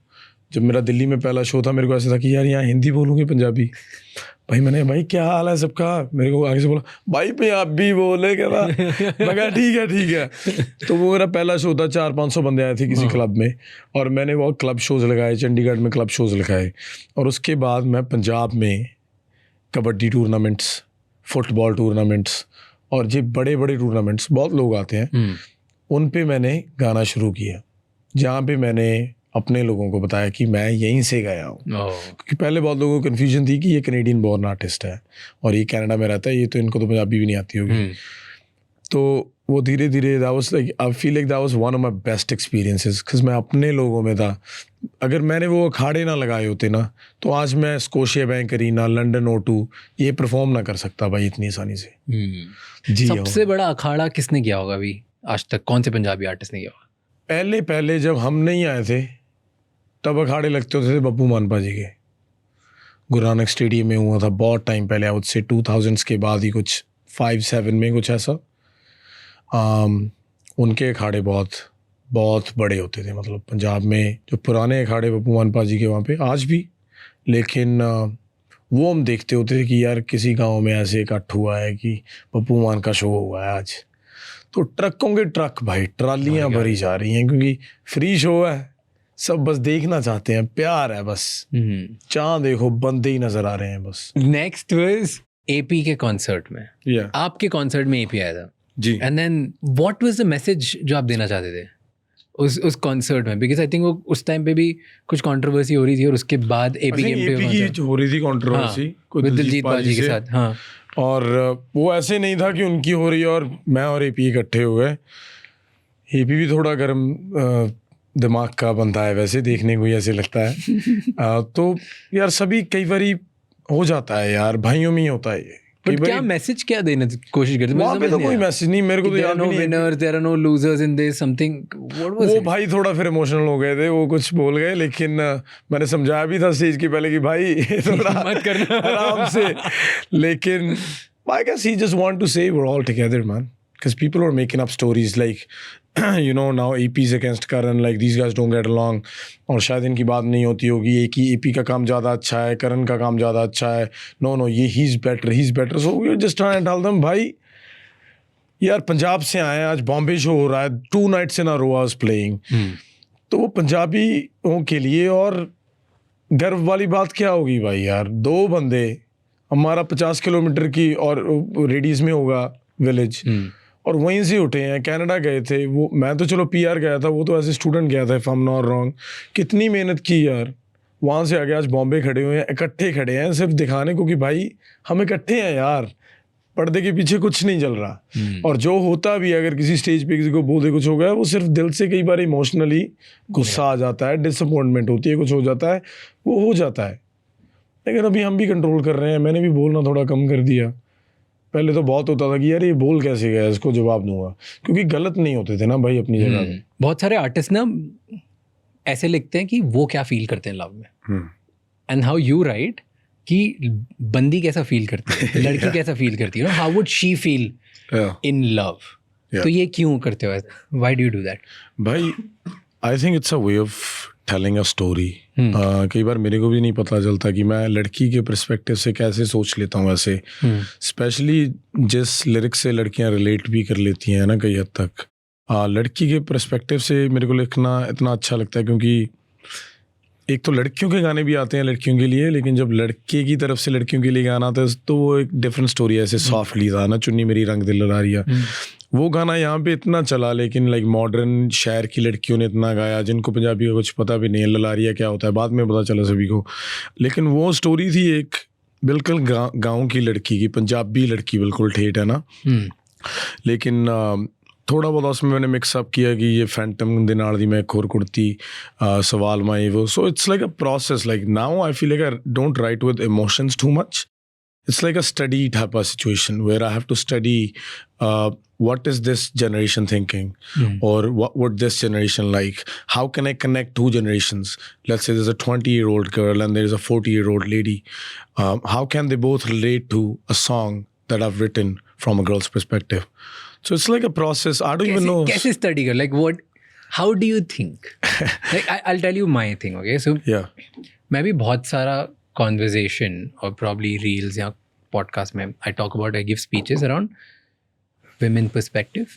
B: जब मेरा दिल्ली में पहला शो था, मेरे को ऐसा था कि यार यहाँ हिंदी बोलूँगे पंजाबी। भाई मैंने, भाई क्या हाल है सबका, मेरे को आगे से बोला भाई पंजाबी बोले क्या था। मैं कहा ठीक है। तो वो मेरा पहला शो था, 400-500 बंदे आए थे किसी क्लब में, और मैंने वो क्लब शोज़ लगाए, चंडीगढ़ में क्लब शोज़ लगाए। और उसके बाद मैं पंजाब में कबड्डी टूर्नामेंट्स, फुटबॉल टूर्नामेंट्स और ये बड़े बड़े टूर्नामेंट्स, बहुत लोग आते हैं, उन पे मैंने गाना शुरू किया, जहाँ पे मैंने अपने लोगों को बताया कि मैं यहीं से गया हूँ। क्योंकि पहले बहुत लोगों को कन्फ्यूजन थी कि ये कनेडियन बॉर्न आर्टिस्ट है और ये कनाडा में रहता है, ये तो इनको तो पंजाबी भी नहीं आती होगी। तो वो धीरे धीरे that was like, I feel like that was one of my best experiences, because मैं अपने लोगों में था। अगर मैंने वो अखाड़े ना लगाए होते ना, तो आज मैं Scotia bank arena, London O2 ये परफॉर्म ना कर सकता भाई इतनी आसानी से। जी,
A: सबसे बड़ा अखाड़ा किसने किया होगा अभी आज तक? कौन से पंजाबी आर्टिस्ट ने किया होगा?
B: पहले जब हम नहीं आए थे तब अखाड़े लगते होते थे बब्बू मानपा जी के, गुरु नानक स्टेडियम में हुआ था बहुत टाइम पहले, आई वुड से 2000s के बाद ही, कुछ 5-7 में कुछ ऐसा। उनके अखाड़े बहुत बड़े होते थे, मतलब पंजाब में जो पुराने अखाड़े बब्बू मानपा जी के वहाँ पे आज भी। लेकिन वो हम देखते होते थे कि यार किसी गांव में ऐसे इकट्ठ हुआ है कि बब्बू मान का शो हुआ है आज, तो ट्रकों के ट्रक भाई, ट्रालियाँ भरी जा रही हैं, क्योंकि फ्री शो है, सब बस देखना चाहते हैं, प्यार है बस। जहाँ देखो बंदे ही नजर आ रहे हैं बस।
A: नेक्स्ट वाज AP के कॉन्सर्ट में। आपके कॉन्सर्ट में AP आया था
B: जी।
A: And then what was the message जो आप देना चाहते थे उस कॉन्सर्ट में? बिकॉज आई थिंक वो उस टाइम पे भी कुछ कंट्रोवर्सी हो रही थी, और उसके बाद AP
B: की जो हो रही थी कंट्रोवर्सी
A: दिलजीत बाजी के साथ। हाँ,
B: और वो ऐसे नहीं था कि उनकी हो रही है और मैं और AP इकट्ठे हो गए। AP भी थोड़ा गर्म दिमाग का बनता है वैसे, देखने को ही ऐसे लगता है। तो यार सभी कई बारी हो जाता है यार, भाइयों में ही होता है ये।
A: बट क्या मैसेज क्या देने की कोशिश करते हैं?
B: वहाँ पे तो कोई मैसेज नहीं, मेरे को तो याद भी नहीं है।
A: Winners, there are no losers in this something, what was
B: वो भाई थोड़ा फिर इमोशनल हो गए थे, वो कुछ बोल गए, लेकिन मैंने समझाया भी था स्टेज के पहले कि भाई थोड़ा
A: मत करना
B: आराम से, लेकिन I guess he just want to say we're all together, man, because people are making up stories like you know now AP's against Karan, like these guys don't get along, और शायद इनकी बात नहीं होती होगी, एक ही AP का काम ज़्यादा अच्छा है, करण का काम ज़्यादा अच्छा है, नो ये he's better, so we're just trying to tell them भाई यार पंजाब से आए हैं, आज बॉम्बे शो हो रहा है, 2 nights in a row I was playing, तो वो पंजाबियों के लिए और गर्व वाली बात क्या होगी भाई यार, 2 बंदे, हमारा 50 किलोमीटर की और रेडियस में होगा विलेज, और वहीं से उठे हैं, कनाडा गए थे वो, मैं तो चलो PR गया था, वो तो ऐसे स्टूडेंट गया था, if I am not wrong, कितनी मेहनत की यार, वहाँ से आगे आज बॉम्बे खड़े हुए हैं, इकट्ठे खड़े हैं सिर्फ दिखाने को कि भाई हम इकट्ठे हैं यार, पर्दे के पीछे कुछ नहीं चल रहा, और जो होता भी अगर किसी स्टेज पे किसी को बोल दे कुछ हो गया, वो सिर्फ दिल से कई बार इमोशनली गुस्सा आ जाता है, डिसअपॉइंटमेंट होती है, कुछ हो जाता है, वो हो जाता है, लेकिन अभी हम भी कंट्रोल कर रहे हैं, मैंने भी बोलना थोड़ा कम कर दिया, पहले तो बहुत होता था कि यार ये बोल कैसे गया, इसको जवाब दूंगा, क्योंकि गलत नहीं होते थे ना भाई अपनी जगह पे।
A: बहुत सारे आर्टिस्ट ना ऐसे लिखते हैं कि वो क्या फील करते हैं लव में, एंड हाउ यू राइट कि बंदी कैसा फील करती है, लड़की कैसा फील करती है, how would she feel in love, तो ये क्यों करते हो, why do you do that? भाई
B: I think it's a way of telling a story. कई बार मेरे को भी नहीं पता चलता कि मैं लड़की के पर्सपेक्टिव से कैसे सोच लेता हूँ ऐसे, स्पेशली जिस लिरिक्स से लड़कियाँ रिलेट भी कर लेती हैं ना कई हद तक, लड़की के पर्सपेक्टिव से मेरे को लिखना इतना अच्छा लगता है, क्योंकि एक तो लड़कियों के गाने भी आते हैं लड़कियों के लिए, लेकिन जब लड़के की तरफ से लड़कियों के लिए गाना आता है तो वो एक डिफरेंट स्टोरी है, ऐसे सॉफ्टली था ना, चुन्नी मेरी रंग दिल लड़ा रिया, वो गाना यहाँ पे इतना चला, लेकिन लाइक मॉडर्न शहर की लड़कियों ने इतना गाया जिनको पंजाबी का कुछ पता भी नहीं है, ललारिया क्या होता है बाद में पता चला सभी को, लेकिन वो स्टोरी थी एक बिल्कुल गाँव की लड़की की, पंजाबी लड़की बिल्कुल ठेठ है ना, लेकिन थोड़ा बहुत उसमें मैंने मिक्सअप किया कि ये फैंटम दे नाल दी मैं एक होर कुर्ती, सवाल माई वो, सो it's like a process, like now I feel like I don't write with emotions too much, it's like a study type of situation where I have to study what is this generation thinking, or what would this generation like, how can I connect 2 generations, let's say there's a 20-year-old girl and there's a 40-year-old lady, how can they both relate to a song that I've written from a girl's perspective, so it's like a process. I don't even know
A: कैसे study कर, like what, how do you think, like I'll tell you my thing, okay, so
B: yeah,
A: मैं भी बहुत सारा conversation और probably reels या podcast में I talk about, I give speeches around women perspective,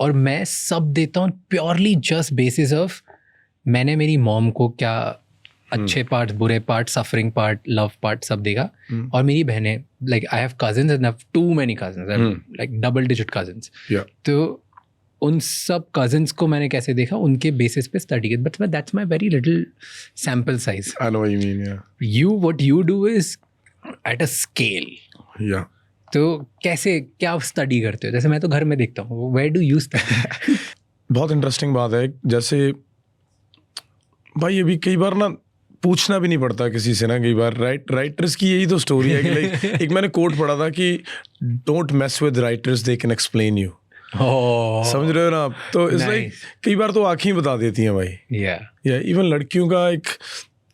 A: और मैं सब देता हूँ purely just basis of मैंने मेरी mom को क्या अच्छे पार्ट, बुरे part, suffering part, love part सब देगा, और मेरी बहनें, like I have cousins and I have too many cousins, I have like double digit cousins, तो उन सब cousins को मैंने कैसे देखा, उनके basis पे study किया, but that's my very little sample size.
B: I know what you mean, yeah.
A: What you do is at a scale.
B: Yeah.
A: तो कैसे क्या स्टडी करते हो, जैसे मैं तो घर में देखता हूँ, where do you study?
B: बहुत इंटरेस्टिंग बात है, जैसे भाई अभी कई बार ना पूछना भी नहीं पड़ता किसी से ना, कई बार राइटर्स की यही तो स्टोरी है कि लाइक एक मैंने कोट पढ़ा था कि don't mess with writers, they can explain you, समझ रहे हो ना आप, तो इट्स लाइक कई बार तो आँखें बता देती हैं भाई, या इवन लड़कियों का एक,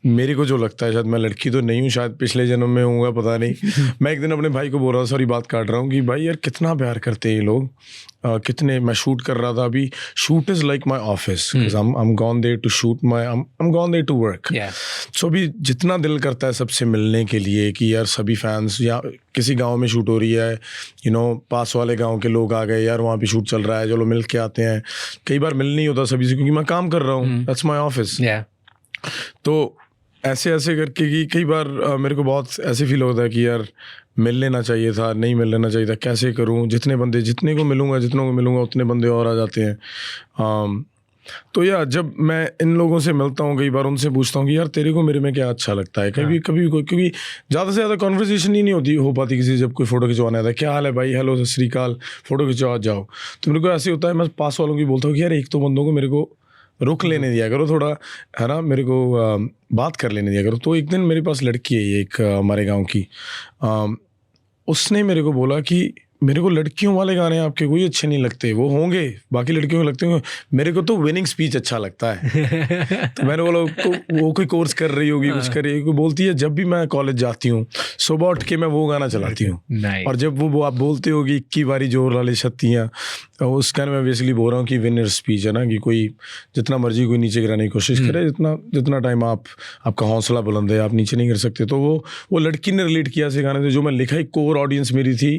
B: मेरे को जो लगता है, शायद मैं लड़की तो नहीं हूँ, शायद पिछले जन्म में होऊंगा पता नहीं, मैं एक दिन अपने भाई को बोल रहा था, सॉरी बात काट रहा हूँ, कि भाई यार कितना प्यार करते हैं ये लोग, कितने, मैं शूट कर रहा था अभी, shoot is like my office, I'm gone there to shoot I'm gone there to work, सो अभी जितना दिल करता है सबसे मिलने के लिए कि यार सभी फैंस, या किसी गांव में शूट हो रही है, यू नो पास वाले गांव के लोग आ गए यार, वहाँ पे शूट चल रहा है, चलो मिल के आते हैं, कई बार मिल नहीं होता सभी से क्योंकि मैं काम कर रहा हूँ, दैट्स माई ऑफिस, तो ऐसे करके कि कई बार मेरे को बहुत ऐसे फील होता है कि यार मिल लेना चाहिए था, नहीं मिल लेना चाहिए था, कैसे करूं, जितने को मिलूंगा उतने बंदे और आ जाते हैं, तो यार जब मैं इन लोगों से मिलता हूँ कई बार उनसे पूछता हूँ कि यार तेरे को मेरे में क्या अच्छा लगता है, कभी क्योंकि ज़्यादा से ज़्यादा कॉन्वर्सेशन ही नहीं हो पाती किसी, जब कोई फ़ोटो खिंचवाना आता है, क्या हाल है भाई, हेलो सत श्री अकाल, फ़ोटो खिंचवा जाओ, तो मेरे को ऐसे होता है, मैं पास वालों की बोलता हूँ कि यार एक तो बंदों को मेरे को रुक लेने दिया करो थोड़ा, है ना, मेरे को बात कर लेने दिया करो। तो एक दिन मेरे पास लड़की है एक हमारे गांव की, उसने मेरे को बोला कि मेरे को लड़कियों वाले गाने आपके कोई अच्छे नहीं लगते, वो होंगे बाकी लड़कियों को लगते होंगे, मेरे को तो विनिंग स्पीच अच्छा लगता है। तो मैंने बोला वो कोई कोर्स कर रही होगी, कुछ कर रही होगी। बोलती है जब भी मैं कॉलेज जाती हूँ सुबह उठ के मैं वो गाना चलाती हूँ, और जब वो आप बोलते हो कि 21 बारी जोर वाले छत्तियाँ, उस गाने में बेसिकली बोल रहा हूँ कि विनर स्पीच है ना, कि कोई जितना मर्जी कोई नीचे गिराने की कोशिश करे, जितना टाइम आपका हौसला बुलंद है आप नीचे नहीं गिर सकते। तो वो लड़की ने रिलेट किया से गाने से, जो मैं लिखा, एक कोर ऑडियंस मेरी थी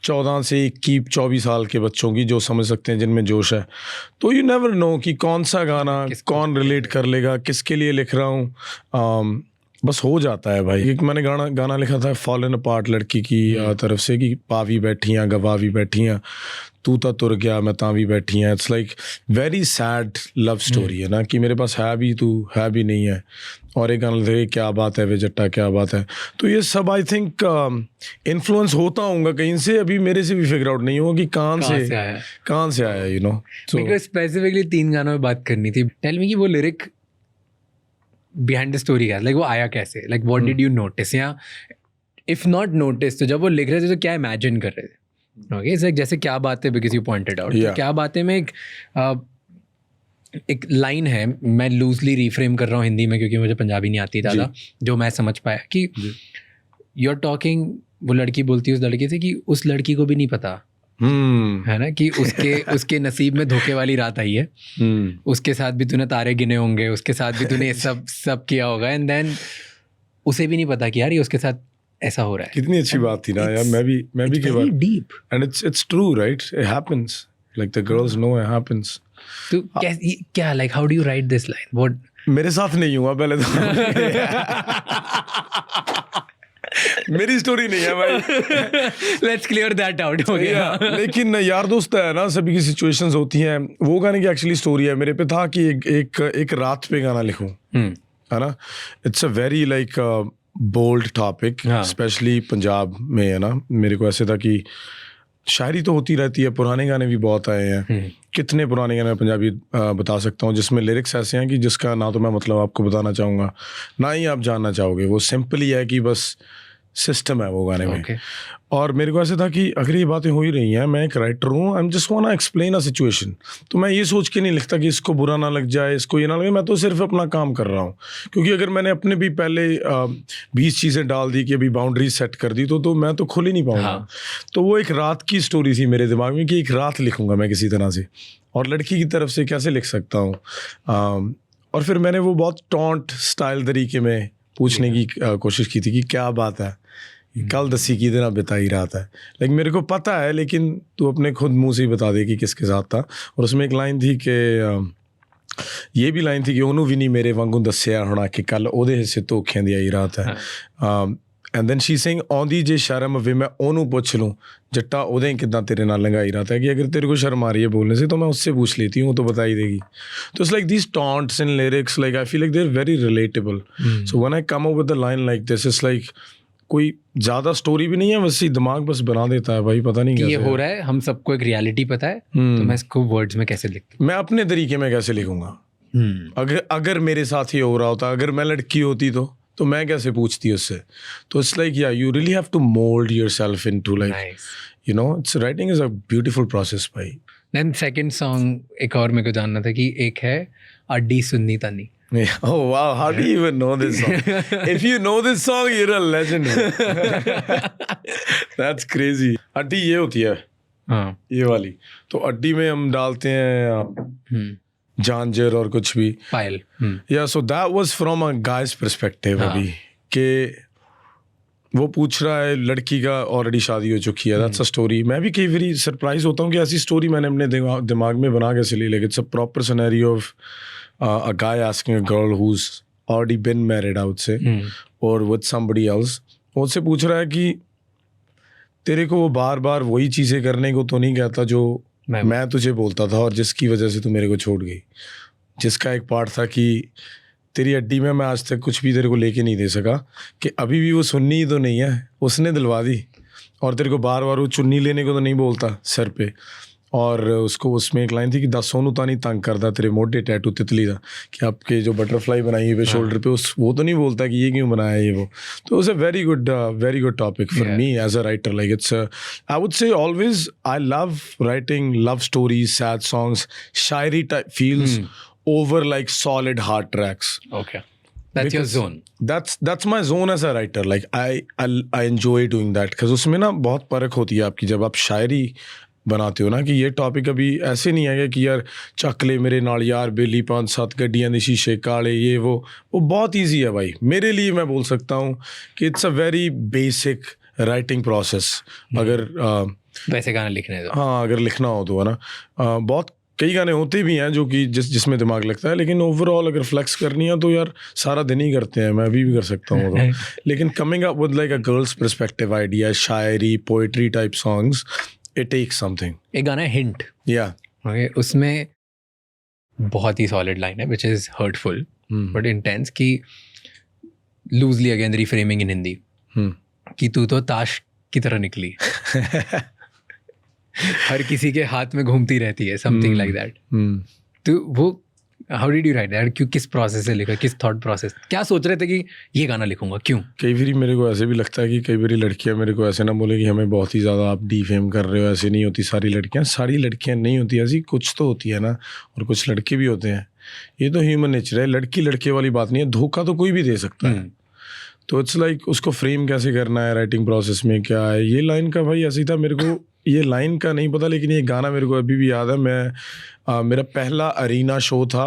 B: 14 से 21 24 साल के बच्चों की, जो समझ सकते हैं, जिनमें जोश है। तो यू नेवर नो कि कौन सा गाना कौन रिलेट कर लेगा, किसके लिए लिख रहा हूँ, बस हो जाता है भाई। एक मैंने गाना लिखा था फॉलन अपार्ट लड़की की तरफ से, कि पावी बैठियाँ गवावी बैठियाँ, तू ता तुर गया मैं तावी बैठी हैं। It's like very sad love story है ना, कि मेरे पास है भी तू है भी नहीं है। और एक गाना लगे क्या बात है वे जट्टा क्या बात है। तो ये सब आई थिंक इन्फ्लुएंस होता होगा कहीं से, अभी मेरे से भी फिगर आउट नहीं हुआ कि कहाँ से आया, यू नो।
A: मेरे को स्पेसिफिकली 3 गानों में बात करनी थी। टेल मी कि वो लिरिक बिहाइंड द स्टोरी क्या, लाइक वो आया कैसे, like what did you notice, या इफ नॉट नोटिस तो जब वो लिख रहे थे तो क्या इमेजिन कर रहे थे? ओके, इट्स लाइक जैसे क्या बात है, बिकॉज यू पॉइंटेड आउट, क्या बात है में एक लाइन है, मैं लूजली रिफ्रेम कर रहा हूँ हिंदी में क्योंकि मुझे पंजाबी नहीं आती ज़्यादा, जो मैं समझ पाया कि यू आर टॉकिंग, वो लड़की बोलती है उस लड़के से कि उस लड़की को भी नहीं पता है ना, कि उसके नसीब में धोखे वाली रात आई है, उसके साथ भी तूने तारे गिने होंगे, उसके साथ भी तूने ये सब किया होगा, एंड देन उसे भी नहीं पता कि यार ये उसके साथ ऐसा हो रहा है।
B: कितनी अच्छी बात थी ना यार, मैं भी के बाद
A: deep,
B: and it's true right, it happens, like the girls know it happens.
A: तो क्या like how do you write this line? What,
B: मेरे साथ नहीं हुआ पहले तो मेरी स्टोरी नहीं है भाई,
A: लेट्स क्लियर दैट आउट हो गया।
B: लेकिन यार दोस्त है ना, सभी की सिचुएशंस होती हैं। वो गाने की एक्चुअली स्टोरी है, मेरे पे था कि एक रात पे गाना लिखूं, है ना। It's a very like bold topic, specially Punjab में, है ना। मेरे को ऐसे था कि शायरी तो होती रहती है, पुराने गाने भी बहुत आए हैं, कितने पुराने गाने पंजाबी बता सकता हूँ जिसमें लिरिक्स ऐसे हैं कि जिसका ना तो मैं मतलब आपको बताना चाहूँगा ना ही आप जानना चाहोगे। वो सिंपल ही है कि बस सिस्टम है वो गाने में। और मेरे को ऐसे था कि अगर ये बातें हो ही रही हैं, मैं एक राइटर हूँ, I am just want to explain a situation, तो मैं ये सोच के नहीं लिखता कि इसको बुरा ना लग जाए, इसको ये ना लगे, मैं तो सिर्फ अपना काम कर रहा हूँ। क्योंकि अगर मैंने अपने भी पहले 20 चीज़ें डाल दी कि अभी बाउंड्रीज सेट कर दी, तो मैं तो खुल ही नहीं पाऊँगा। तो वो एक रात की स्टोरी थी मेरे दिमाग में कि एक रात लिखूँगा मैं किसी तरह से, और लड़की की तरफ से कैसे लिख सकता हूँ। और फिर मैंने वो बहुत टॉन्ट स्टाइल तरीके में पूछने की कोशिश की थी कि क्या बात है, कल दसी की दिन बिताई रात है। लेकिन मेरे को पता है, लेकिन तू अपने खुद मुंह से ही बता दे कि किसके साथ था। और उसमें एक लाइन थी कि ये भी लाइन थी कि ਉਹਨੂੰ ਵੀ ਨਹੀਂ ਮੇਰੇ ਵਾਂਗੂ ਦੱਸਿਆ ਹੋਣਾ ਕਿ ਕੱਲ ਉਹਦੇ ਹਿੱਸੇ ਧੋਖਿਆਂ ਦੀ ਆਈ ਰਾਤ ਹੈ। ਐਂਡ ਦੈਨ ਸ਼ੀ ਸੇਇੰਗ ਆਉਂਦੀ ਜੇ ਸ਼ਰਮ ਵੇ मैं ਉਹਨੂੰ ਪੁੱਛ लूँ जट्टा ਉਹਦੇ कितना तेरे नाल लंगाई रात है, कि अगर तेरे को शर्म आ रही है बोलने से तो मैं उससे पूछ लेती हूँ, तो बता ही देगी। तो it's like these taunts in lyrics, like I feel like they are very relatable. So when I come up with a line like this, it's like कोई ज़्यादा स्टोरी भी नहीं है, वैसे ही दिमाग बस बना देता है भाई, पता नहीं कैसे
A: ये हो रहा है। हम सबको एक रियलिटी पता है, तो मैं इसको वर्ड्स में कैसे लिखूँ,
B: मैं अपने तरीके में कैसे लिखूँगा। अगर मेरे साथ ही हो रहा होता, अगर मैं लड़की होती तो मैं कैसे पूछती उससे। तो it's like yeah you really have to mould yourself into like, you know, it's writing is a beautiful process भाई।
A: देन सेकंड सॉन्ग एक और मेरे को जानना था कि एक है अड्डी सुन्नी तानी।
B: Oh wow, how do you even know this song? If you know this song, you're a legend. That's crazy. अड्डी ये होती है,
A: हाँ,
B: ये वाली। तो अड्डी में हम डालते हैं झांझर और कुछ भी,
A: पायल।
B: या so that was from a guys perspective. अभी कि वो पूछ रहा है, लड़की का ऑलरेडी शादी हो चुकी है, दैट्स अ स्टोरी। मैं भी कई बार सरप्राइज होता हूँ कि ऐसी स्टोरी मैंने अपने दिमाग में बना कैसे ली, लेकिन it's a proper scenario of a guy asking a girl who's already been married, I would say, or with somebody else, वो उससे पूछ रहा है कि तेरे को वो बार बार वही चीज़ें करने को तो नहीं कहता जो मैं तुझे बोलता था, और जिसकी वजह से तू मेरे को छोड़ गई। जिसका एक पार्ट था कि तेरी अड्डी में मैं आज तक कुछ भी तेरे को लेके नहीं दे सका, कि अभी भी वो सुन्नी ही तो नहीं है, उसने दिलवा दी। और तेरे को बार बार वो चुन्नी लेने को तो नहीं बोलता सर पे, और उसको उसमें एक लाइन थी कि दा सोनू तानी तंग करदा तेरे मोटे टैटू तितली दा, कि आपके जो बटरफ्लाई बनाई है शोल्डर पे, उस वो तो नहीं बोलता कि ये क्यों बनाया ये वो. तो it's a very good topic for me as a writer. Like it's I would say always I love writing love stories, sad songs. Shayari type feels over like solid hard tracks.
A: Okay, that's your zone.
B: That's my zone as a writer. Like I enjoy doing that because उसमें ना बहुत परख होती है आपकी जब आप शायरी बनाते हो ना, कि ये टॉपिक अभी ऐसे नहीं है कि यार चक ले मेरे नाल यार बेली 5-7 गड्डियां दे शीशे काले ये वो बहुत ईजी है भाई मेरे लिए. मैं बोल सकता हूँ कि it's a very basic writing process. अगर
A: वैसे गाना लिखने दो.
B: हाँ, अगर लिखना हो तो है ना. बहुत कई गाने होते भी हैं जो कि जिसमें दिमाग लगता है, लेकिन ओवरऑल अगर फ्लेक्स करनी है तो यार सारा दिन ही करते हैं. मैं अभी भी कर सकता हूँ तो. लेकिन coming up with like a girls perspective idea, shayari, poetry type songs, it takes something.
A: एक गाना है हिंट.
B: या
A: उसमें बहुत ही सॉलिड लाइन है which is hurtful but intense, कि लूजली अगेन रिफ्रेमिंग इन हिंदी, कि तू तो ताश की तरह निकली हर किसी के हाथ में घूमती रहती है, समथिंग लाइक दैट. तो वो how did you right that? क्यों, किस प्रोसेस से लिखा, किस थॉट प्रोसेस, क्या सोच रहे थे कि ये गाना लिखूंगा, क्यों?
B: कई बार मेरे को ऐसे भी लगता है कि कई बार लड़कियां मेरे को ऐसे ना बोले कि हमें बहुत ही ज़्यादा आप डीफेम कर रहे हो, ऐसे नहीं होती सारी लड़कियां नहीं होती ऐसी, कुछ तो होती है ना, और कुछ लड़के भी होते हैं. ये तो ह्यूमन नेचर है, लड़की लड़के वाली बात नहीं है. धोखा तो कोई भी दे सकता है. तो इट्स लाइक उसको फ्रेम कैसे करना है राइटिंग प्रोसेस में, क्या है. ये लाइन का भाई ऐसे ही था, मेरे को ये लाइन का नहीं पता, लेकिन ये गाना मेरे को अभी भी याद है. मेरा पहला अरीना शो था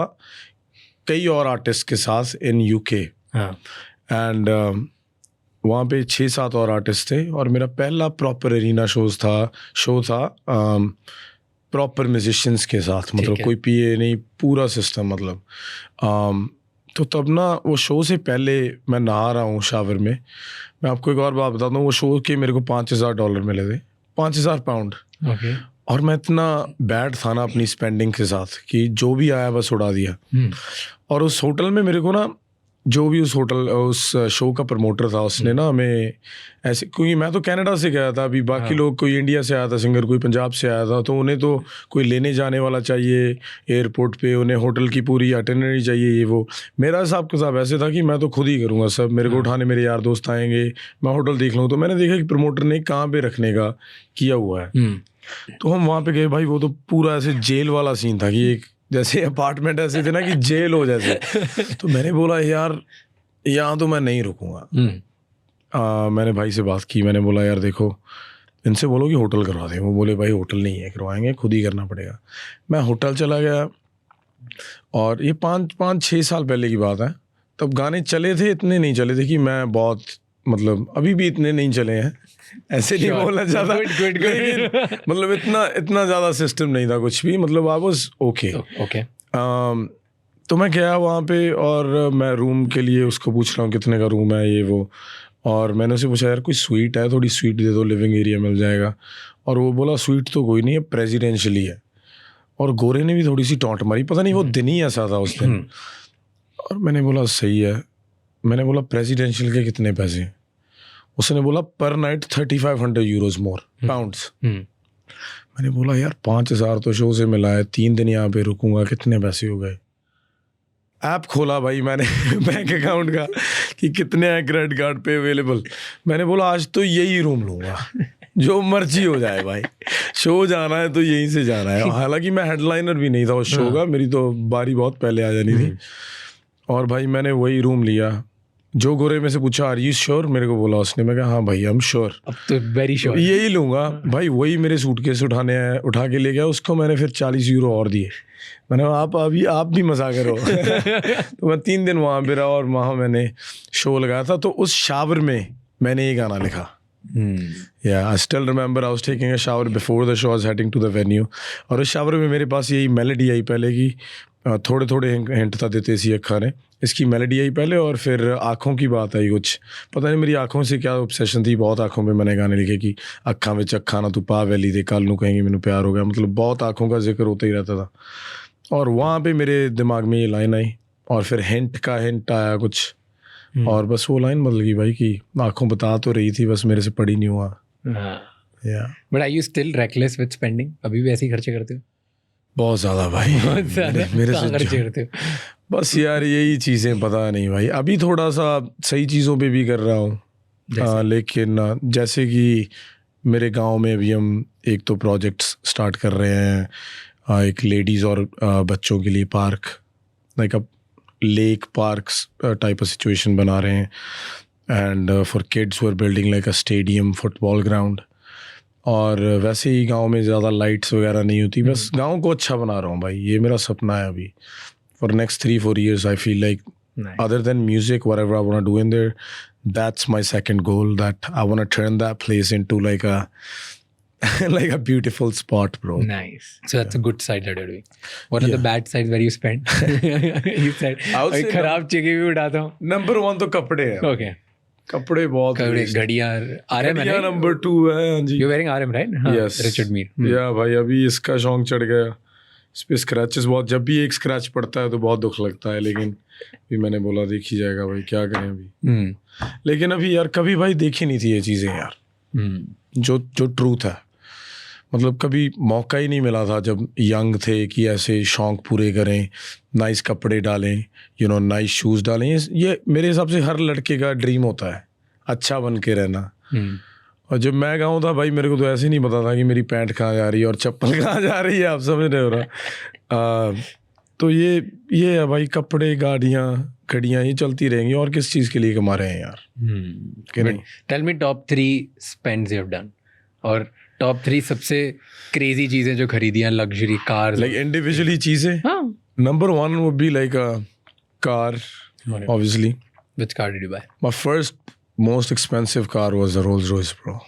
B: कई और आर्टिस्ट के साथ इन यूके, एंड वहाँ पे 6-7 और आर्टिस्ट थे, और मेरा पहला प्रॉपर अरीना शो था प्रॉपर म्यूजिशियंस के साथ, मतलब कोई पीए नहीं, पूरा सिस्टम. मतलब तो तब ना वो शो से पहले मैं नहा रहा हूँ शावर में. मैं आपको एक और बात बताता हूँ, वो शो के मेरे को $5,000 मिले थे, 5,000 पाउंड. और मैं इतना बैड था ना अपनी स्पेंडिंग के साथ कि जो भी आया बस उड़ा दिया. और उस होटल में मेरे को ना, जो भी उस शो का प्रमोटर था, उसने ना हमें ऐसे, क्योंकि मैं तो कनाडा से गया था, अभी बाकी लोग, कोई इंडिया से आया था सिंगर, कोई पंजाब से आया था, तो उन्हें तो कोई लेने जाने वाला चाहिए एयरपोर्ट पे, उन्हें होटल की पूरी अटेंडरी चाहिए, ये वो. मेरा हिसाब किताब ऐसे था कि मैं तो खुद ही करूँगा सब, मेरे को उठाने मेरे यार दोस्त आएंगे, मैं होटल देख लूँ. तो मैंने देखा कि प्रमोटर ने कहाँ पे रखने का किया हुआ है. तो हम वहाँ पे गए भाई, वो तो पूरा ऐसे जेल वाला सीन था, कि एक जैसे अपार्टमेंट ऐसे थे ना कि जेल हो जैसे. तो मैंने बोला यार यहाँ तो मैं नहीं रुकूंगा. मैंने भाई से बात की, मैंने बोला यार देखो, इनसे बोलो कि होटल करवा दें. वो बोले भाई होटल नहीं है, करवाएंगे, खुद ही करना पड़ेगा. मैं होटल चला गया, और ये 5-6 साल पहले की बात है. तब गाने चले थे, इतने नहीं चले थे कि मैं बहुत, मतलब अभी भी इतने नहीं चले हैं, ऐसे नहीं बोलना चाहता, लेकिन मतलब इतना ज़्यादा सिस्टम नहीं था कुछ भी, मतलब आई वाज ओके. तो मैं गया वहाँ पे, और मैं रूम के लिए उसको पूछ रहा हूँ कितने का रूम है, ये वो. और मैंने उसे पूछा यार कोई स्वीट है, थोड़ी स्वीट दे दो, लिविंग एरिया मिल जाएगा. और वो बोला स्वीट तो कोई नहीं है, प्रेसिडेंशियली है. और गोरे ने भी थोड़ी सी टॉन्ट मारी, पता नहीं वो दिन ही ऐसा था उस दिन. और मैंने बोला सही है. मैंने बोला प्रेसिडेंशियल के कितने पैसे? उसने बोला पर नाइट 3,500 यूरोज मोर पाउंड्स. मैंने बोला यार 5,000 तो शो से मिला है, 3 दिन यहाँ पे रुकूंगा, कितने पैसे हो गए. ऐप खोला भाई मैंने बैंक अकाउंट का कि कितने हैं क्रेडिट कार्ड पे अवेलेबल. मैंने बोला आज तो यही रूम लूँगा, जो मर्जी हो जाए भाई, शो जाना है तो यहीं से जाना है. हालांकि मैं हेडलाइनर भी नहीं था उस शो का, मेरी तो बारी बहुत पहले आ जानी थी. और भाई मैंने वही रूम लिया. जो गोरे में से पूछा आर यू श्योर, मेरे को बोला उसने. मैं कहा हाँ भाई आई एम श्योर,
A: अब तो वेरी श्योर,
B: यही लूँगा. भाई वही मेरे सूटकेस उठा के ले गया. उसको मैंने फिर 40 यूरो और दिए. मैंने कहा आप भी मजा करो. तो मैं 3 दिन वहाँ पे रहा, और वहाँ मैंने शो लगाया था. तो उस शावर में मैंने ये गाना लिखा. Yeah, I still remember I was taking a shower before the show. I was heading to the venue. और उस शावर में मेरे पास यही मेलोडी आई पहले की, थोड़े थोड़े हिंट था देते सी अखा ने. इसकी मेलोडी आई पहले, और फिर आँखों की बात आई. कुछ पता नहीं मेरी आँखों से क्या ऑब्सेशन थी, बहुत आँखों पे मैंने गाने लिखे कि अखा विच अखा ना तू पा वैली दे, कल नू कहेंगे मैनू प्यार हो गया. मतलब बहुत आँखों का जिक्र होता ही रहता था. और वहाँ पे मेरे दिमाग में ये लाइन आई, और फिर हिंट आया कुछ, और बस वो लाइन बदल गई भाई कि आँखों बता तो रही थी, बस मेरे से पढ़ी नहीं हुआ. Yeah
A: but are you still reckless with spending? अभी भी ऐसे ही खर्चे करते हो?
B: बहुत ज़्यादा भाई।
A: बहुत ज़्यादा
B: मेरे
A: कहाँ
B: से
A: खर्चे करते हो?
B: बस यार यही चीज़ें पता नहीं भाई। अभी थोड़ा सा सही चीज़ों पे भी कर रहा हूँ,
A: जैसे?
B: लेकिन जैसे कि मेरे गांव में अभी हम एक तो प्रोजेक्ट्स स्टार्ट कर रहे हैं, एक लेडीज़ और बच्चों के लिए park, like a lake parks type of situation बना रहे हैं, and for kids we are building like a stadium, football ground. और वैसे ही गांव में ज़्यादा लाइट्स वगैरह नहीं होती, बस गांव को अच्छा बना रहा हूँ भाई, ये मेरा सपना है अभी for next 3-4 years। I feel like other than music, whatever I want to do in there, that's my second goal, that I want to turn that place into like a like a beautiful spot, bro.
A: Nice. So that's a good side that you're doing. What are the bad sides where you spend? You said
B: I would
A: "अरे
B: say
A: खराब जगह भी उठाता हूँ."
B: Number 1 तो कपड़े हैं।
A: Okay.
B: कपड़े बहुत
A: कपड़े,
B: waste।
A: घड़ियाँ, RM है
B: घड़ियाँ
A: ना?
B: number 2 है। हाँ जी।
A: You're wearing RM, right? हाँ,
B: Yes।
A: Richard Mille।
B: या भाई अभी इसका शौक चढ़ गया, इस पे स्क्रैचेस बहुत, जब भी एक स्क्रैच पड़ता है तो बहुत दुख लगता है, लेकिन भी मैंने बोला देख ही जाएगा भाई, क्या करें अभी। लेकिन अभी यार कभी भाई देखी नहीं थी ये चीज़ें यार, जो ट्रूथ है, मतलब कभी मौका ही नहीं मिला था जब यंग थे कि ऐसे शौक पूरे करें, नाइस कपड़े डालें, नाइस शूज़ डालें। ये मेरे हिसाब से हर लड़के का ड्रीम होता है, अच्छा बन के रहना। और जब मैं गाँव था भाई, मेरे को तो ऐसे नहीं पता था कि मेरी पैंट कहाँ जा रही है और चप्पल कहाँ जा रही है, आप समझ रहे हो रहा। तो ये है भाई, कपड़े, गाड़ियाँ, घड़ियाँ, ये चलती रहेंगी, और किस चीज़ के लिए कमा रहे हैं यार, कि नहीं?
A: Tell me top 3 spends you have done, और टॉप 3 सबसे क्रेजी चीजें जो खरीदी हैं, लग्जरी कार्स,
B: लाइक इंडिविजुअली चीज़ें।
A: हाँ।
B: Number 1 would be like a car, obviously.
A: Which car did you buy?
B: My first most expensive car was a Rolls Royce, bro.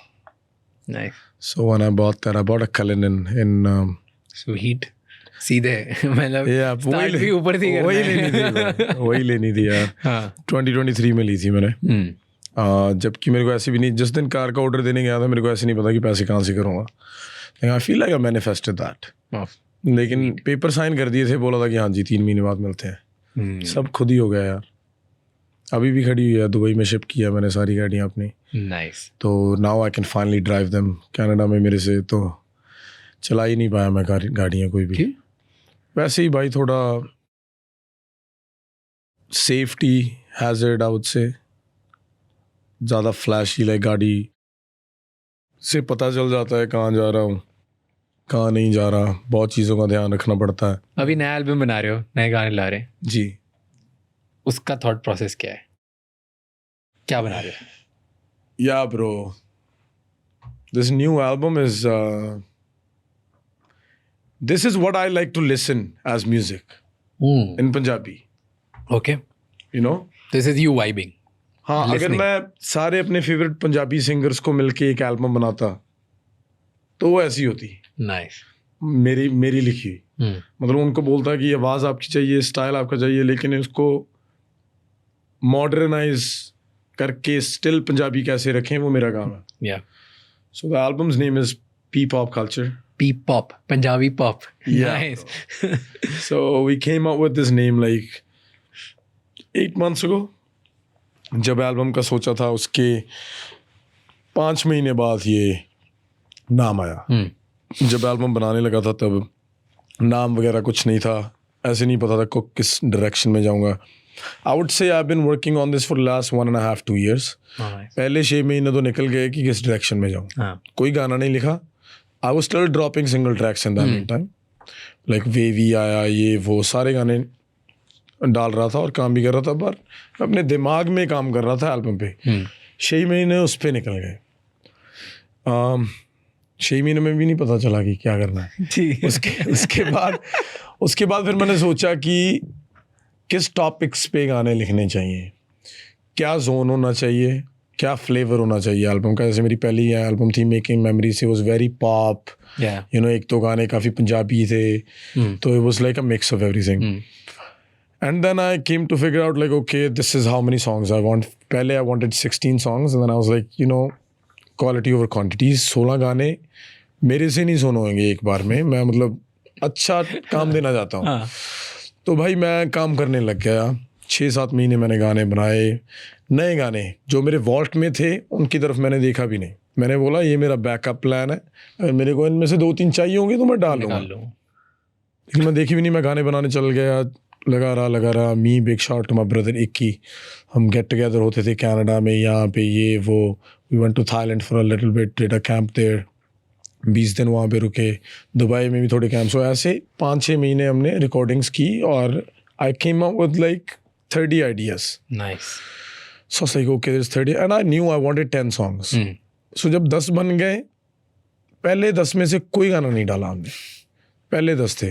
A: Nice.
B: So when I bought that, I bought a Cullinan in
A: Sweet. सीधे मतलब
B: yeah,
A: start भी ऊपर से
B: वही लेनी थी भाई, वही लेनी थी यार।
A: हाँ।
B: 2023 में ली थी मैंने। जबकि मेरे को ऐसे भी नहीं, जिस दिन कार का ऑर्डर देने गया था मेरे को ऐसे नहीं पता कि पैसे कहाँ से करूँगा। आई feel like I manifested that. लेकिन पेपर साइन कर दिए थे, बोला था कि हाँ जी 3 महीने बाद मिलते हैं। सब खुद ही हो गया यार। अभी भी खड़ी हुई है, दुबई में शिफ्ट किया मैंने सारी गाड़ियाँ अपनी।
A: नाइस।
B: तो now I can finally drive them. Canada में मेरे से तो चला ही नहीं पाया मैं गाड़ियाँ कोई भी। वैसे ही भाई थोड़ा सेफ्टी हैजर्ड आई वुड से, ज़्यादा फ्लैशी, लाइक गाड़ी से पता चल जाता है कहाँ जा रहा हूँ, कहाँ नहीं जा रहा, बहुत चीज़ों का ध्यान रखना पड़ता है।
A: अभी नया एल्बम बना रहे हो, नए गाने ला रहे हैं
B: जी।
A: उसका थॉट प्रोसेस क्या है, क्या बना रहे हो?
B: Yeah, bro. This new album is this is what I like to listen as music in Punjabi.
A: Okay.
B: You know?
A: This is you vibing.
B: हाँ, अगर
A: Listening.
B: मैं सारे अपने फेवरेट पंजाबी सिंगर्स को मिलके एक एल्बम बनाता तो वो ऐसी होती।
A: Nice.
B: मेरी लिखी। मतलब उनको बोलता कि आवाज़ आपकी चाहिए, स्टाइल आपका चाहिए, लेकिन इसको मॉडर्नाइज करके स्टिल पंजाबी कैसे रखें, वो मेरा काम है।
A: Yeah.
B: So the album's name is P-Pop Culture.
A: P-pop, Punjabi pop.
B: Yeah,
A: Nice.
B: So we came up with this name like 8 months ago. जब एल्बम का सोचा था उसके 5 महीने बाद ये नाम आया। जब एल्बम बनाने लगा था तब नाम वगैरह कुछ नहीं था, ऐसे नहीं पता था को किस डायरेक्शन में जाऊंगा। I would say I have been working on this for last 1.5-2 years. पहले 6 महीने तो निकल गए कि किस डायरेक्शन में जाऊँ। कोई गाना नहीं लिखा। I was still dropping single tracks in that mean time, like wavy आया, ये वो सारे गाने डाल रहा था और काम भी कर रहा था, पर अपने दिमाग में काम कर रहा था एल्बम पे। 6 महीने उस पर निकल गए। 6 महीने में भी नहीं पता चला कि क्या करना है। उसके बाद फिर मैंने सोचा कि किस टॉपिक्स पे गाने लिखने चाहिए, क्या जोन होना चाहिए, क्या फ्लेवर होना चाहिए एल्बम का। जैसे मेरी पहली एल्बम थी making memories, it was very pop, you know, एक तो गाने काफ़ी पंजाबी थे, तो it was like a mix of everything. And then I came to figure out like okay this is how many songs I want. पहले I wanted 16 songs, and then I was like you know quality over quantity. 16 गाने मेरे से नहीं सुने होंगे एक बार में, मैं मतलब अच्छा काम देना चाहता हूँ। तो भाई मैं काम करने लग गया। 6-7 महीने मैंने गाने बनाए, नए गाने जो मेरे वॉल्ट में थे उनकी तरफ मैंने देखा भी नहीं। मैंने बोला ये मेरा बैकअप प्लान है, अगर मेरे को इनमें से 2-3 चाहिए होंगे तो मैं डाल लूँगा।
A: निकाल लो।
B: लेकिन मैं देखी भी नहीं, मैं गाने बनाने चल गया, लगा रहा। Me big shot to my brother Ikky, हम गेट टुगेदर होते थे कनाडा में, यहाँ पे ये वो, we went to Thailand for a little bit, did a camp there, 20 दिन वहाँ पे रुके, दुबई में भी थोड़े कैंप्स। हो ऐसे 5-6 महीने हमने रिकॉर्डिंग्स की और I came up with like 30 ideas.
A: Nice.
B: So I was like, okay, there's 30, and I knew I wanted 10 songs. So जब 10 बन गए, पहले 10 में से कोई गाना नहीं डाला हमने, पहले 10 थे।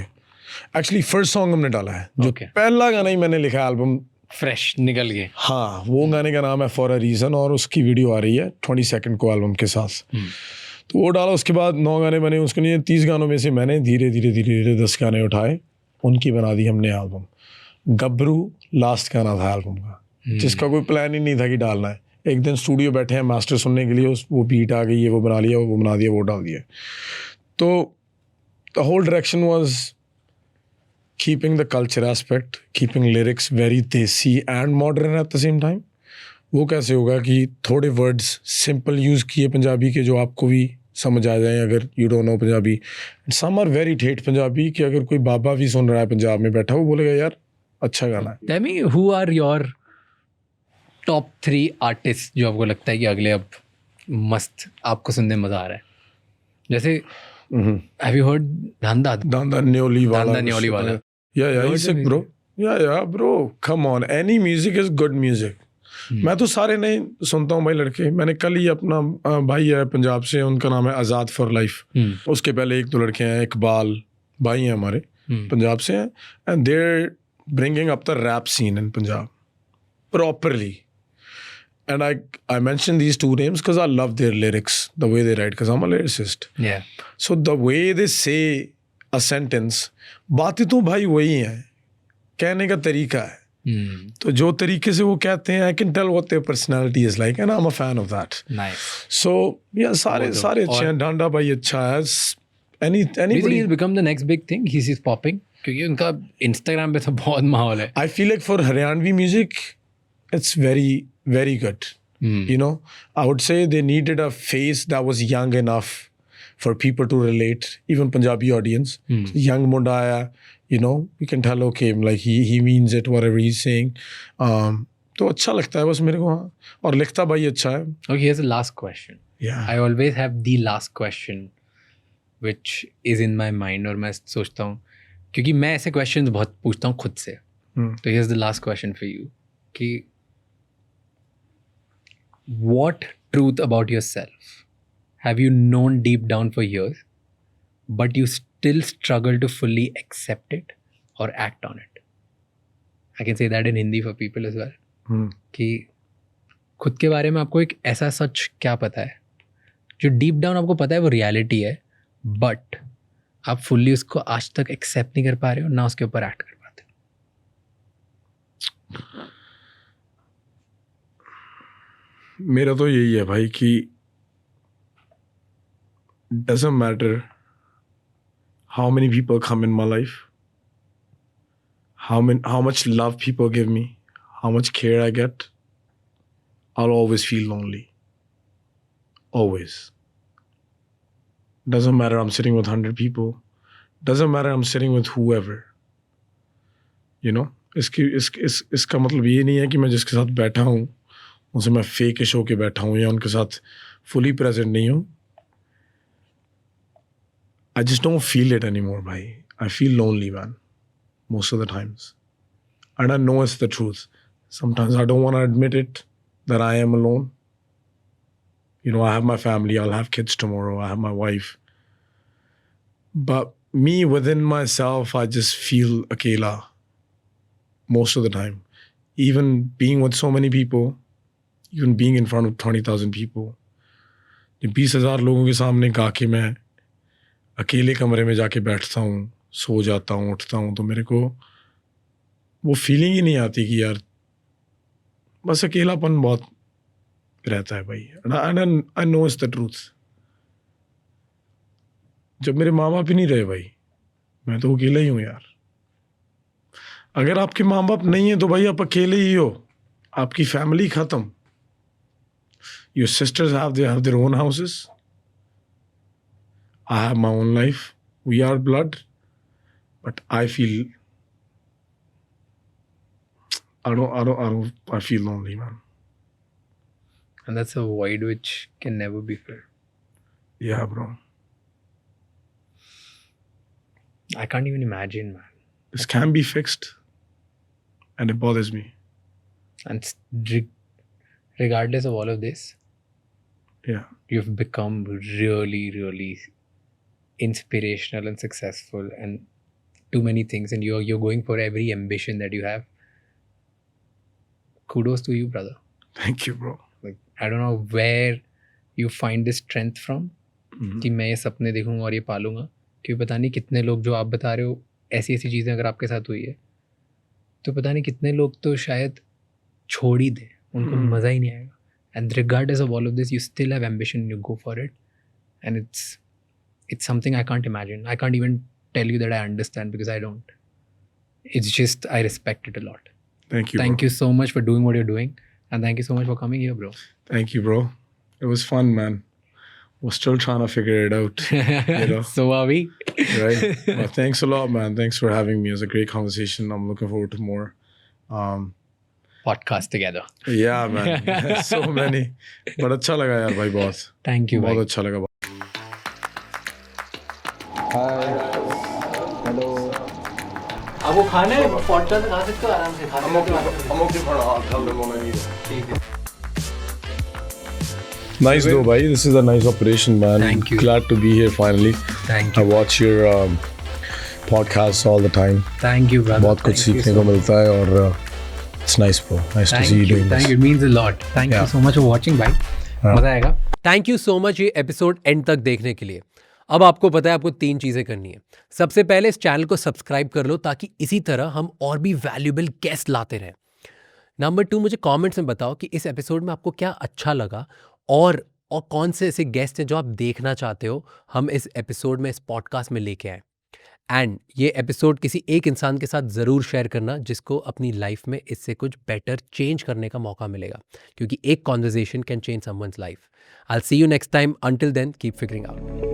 B: एक्चुअली फर्स्ट सॉन्ग हमने डाला है, जो पहला गाना ही मैंने लिखा है एल्बम,
A: फ्रेश निकल गए।
B: हाँ, वो गाने का नाम है फॉर अ रीज़न, और उसकी वीडियो आ रही है 22 को एल्बम के साथ। तो वो डाला, उसके बाद 9 गाने बने, उसके लिए 30 गानों में से मैंने धीरे धीरे 10 गाने उठाए, उनकी बना दी हमने एल्बम। गब्रू लास्ट गाना था एल्बम का, जिसका कोई प्लान ही नहीं था कि डालना है। एक दिन स्टूडियो बैठे हैं मास्टर सुनने के लिए, वो बीट आ गई है, वो बना लिया, वो बना दिया, वो डाल दिया। तो the whole direction was keeping the culture aspect, keeping lyrics very desi and modern at the same time. वो कैसे होगा कि थोड़े वर्ड्स सिंपल यूज़ किए पंजाबी के, जो आपको भी समझ आ जाए अगर you don't know Punjabi. Some are very ठेठ पंजाबी, कि अगर कोई बाबा भी सुन रहा है पंजाब में बैठा, वो बोलेगा यार अच्छा गाना है।
A: Tell me, who are your top 3 artist जो आपको लगता है कि अगले अब मस्त आपको सुनने में मजा आ रहा है? जैसे हैव यू हर्ड धांधा
B: न्योली वाला?
A: धांधा न्योली वाला?
B: Yeah, he's sick, bro. Yeah, bro. Come on, any music is good music. मैं तो सारे नहीं सुनता हूँ भाई लड़के। मैंने कल ही अपना भाई है पंजाब से, उनका नाम है आज़ाद फॉर लाइफ। उसके पहले 1-2 लड़के हैं, इकबाल भाई हैं हमारे, पंजाब से हैं, and they're bringing up the rap scene in Punjab properly. And I mention these 2 names because I love their lyrics, the way they write, because I'm a lyricist.
A: Yeah.
B: So the way they say a sentence, बातें तो भाई वही हैं, कहने का तरीका है। तो जो तरीके से वो कहते हैं, I can tell what their personality is like, and I'm a fan of that.
A: Nice.
B: So yeah, सारे अच्छे हैं। डांडा भाई अच्छा है।
A: Do you think he's become the next big thing? He's popping? क्योंकि उनका Instagram पे तो बहुत माहौल है।
B: I feel like for Haryanvi music, it's very, very good. You know, I would say they needed a face that was young enough for people to relate, even Punjabi audience. Young munda aaya, you know, you can tell, okay, like he means it, whatever he's saying. तो अच्छा लगता है बस मेरे को, हाँ। और लिखता भाई अच्छा है।
A: Okay, here's the last question.
B: Yeah.
A: I always have the last question, which is in my mind, और मैं सोचता हूँ, क्योंकि मैं ऐसे questions बहुत पूछता हूँ खुद से। तो here's the last question for you, कि what truth about yourself have you known deep down for years, but you still struggle to fully accept it or act on it? I can say that in Hindi for people as well. कि खुद के बारे में आपको एक ऐसा सच क्या पता है जो डीप डाउन आपको पता है वो रियलिटी है, बट आप फुल्ली उसको आज तक एक्सेप्ट नहीं कर पा रहे हो, ना उसके ऊपर एक्ट कर पाते।
B: मेरा तो यही है भाई कि doesn't matter how many people come in my life, how much love people give me, how much care I get, I'll always feel lonely. Always. Doesn't matter I'm sitting with 100 people. Doesn't matter I'm sitting with whoever. You know? इसका मतलब ये नहीं है कि मैं जिसके साथ बैठा हूँ उनसे मैं फेकिश होके बैठा हूँ या उनके साथ फुली प्रेजेंट नहीं हूँ। I just don't feel it anymore, bhai. I feel lonely, man. Most of the times. And I know it's the truth. Sometimes I don't want to admit it, that I am alone. You know, I have my family. I'll have kids tomorrow. I have my wife. But me, within myself, I just feel akela most of the time. Even being with so many people, even being in front of 20,000 people. जब 20,000 लोगों के सामने गा के मैं अकेले कमरे में जाके बैठता हूँ, सो जाता हूँ, उठता हूँ, तो मेरे को वो फीलिंग ही नहीं आती कि यार बस अकेलापन बहुत रहता है भाई। I know it's the truth. जब मेरे माँ बाप ही नहीं रहे भाई, मैं तो अकेला ही हूँ यार। अगर आपके माँ बाप नहीं है तो भाई आप अकेले ही हो, आपकी फैमिली खत्म। Your sisters have their own houses. I have my own life. We are blood, but I feel I feel lonely, man.
A: And that's a void which can never be filled.
B: Yeah, bro.
A: I can't even imagine, man.
B: This can be fixed, and it bothers me.
A: And regardless of all of this,
B: Yeah.
A: you've become really, really inspirational and successful and too many things, and you're going for every ambition that you have. Kudos to you, brother.
B: Thank you, bro.
A: Like, I don't know where you find this strength from
B: Mhm.
A: कि मैं ये सपने देखूंगा और ये पालूंगा, क्योंकि पता नहीं कितने लोग, जो आप बता रहे हो ऐसी ऐसी चीज़ें अगर आपके साथ हुई है तो पता नहीं कितने लोग तो शायद छोड़ ही दें, उनको मज़ा ही नहीं आएगा. And regardless of all of this, you still have ambition, you go for it, and it's something I can't imagine. I can't even tell you that I understand, because I don't. It's just, I respect it a lot.
B: Thank you.
A: Thank
B: bro.
A: you so much for doing what you're doing, and thank you so much for coming here, bro.
B: Thank you, bro. It was fun, man. We're still trying to figure it out, know.
A: So are we.
B: right? But thanks a lot, man. Thanks for having me. It was a great conversation. I'm looking forward to more.
A: Podcast together.
B: Yeah, man. So many. But अच्छा लगा यार भाई बहुत.
A: Thank you,
B: बहुत
A: bhai.
B: अच्छा लगा.
A: अब वो खाना है, पॉडकास्ट खा सकते हो आराम से, खा सकते हो.
B: I'm okay for now. I'll tell them when I need it.
A: ठीक है.
B: Nice though, bhai. This is a nice operation, man.
A: Thank you.
B: Glad to be here finally.
A: Thank
B: I
A: you.
B: watch your podcasts all the time.
A: Thank you, brother.
B: बहुत कुछ
A: Thank you
B: सीखने
A: so
B: को मिलता है और it's nice, bro. Nice to see you doing
A: Thank
B: this.
A: you. It means a lot. Thank you
B: Yeah.
A: so much for watching, भाई.
B: हाँ.
A: मजा आएगा. थैंक यू सो मच ये एपिसोड एंड तक देखने के लिए. अब आपको पता है आपको 3 चीज़ें करनी है. सबसे पहले इस चैनल को सब्सक्राइब कर लो ताकि इसी तरह हम और भी वैल्यूएबल गेस्ट लाते रहें. नंबर 2, मुझे कमेंट्स में बताओ कि इस एपिसोड में आपको क्या अच्छा लगा और कौन से ऐसे गेस्ट हैं जो आप देखना चाहते हो हम इस एपिसोड में, इस पॉडकास्ट में लेके आए. एंड ये एपिसोड किसी एक इंसान के साथ ज़रूर शेयर करना जिसको अपनी लाइफ में इससे कुछ बेटर चेंज करने का मौका मिलेगा, क्योंकि एक conversation can change someone's life. I will see you next time. Until then keep figuring out.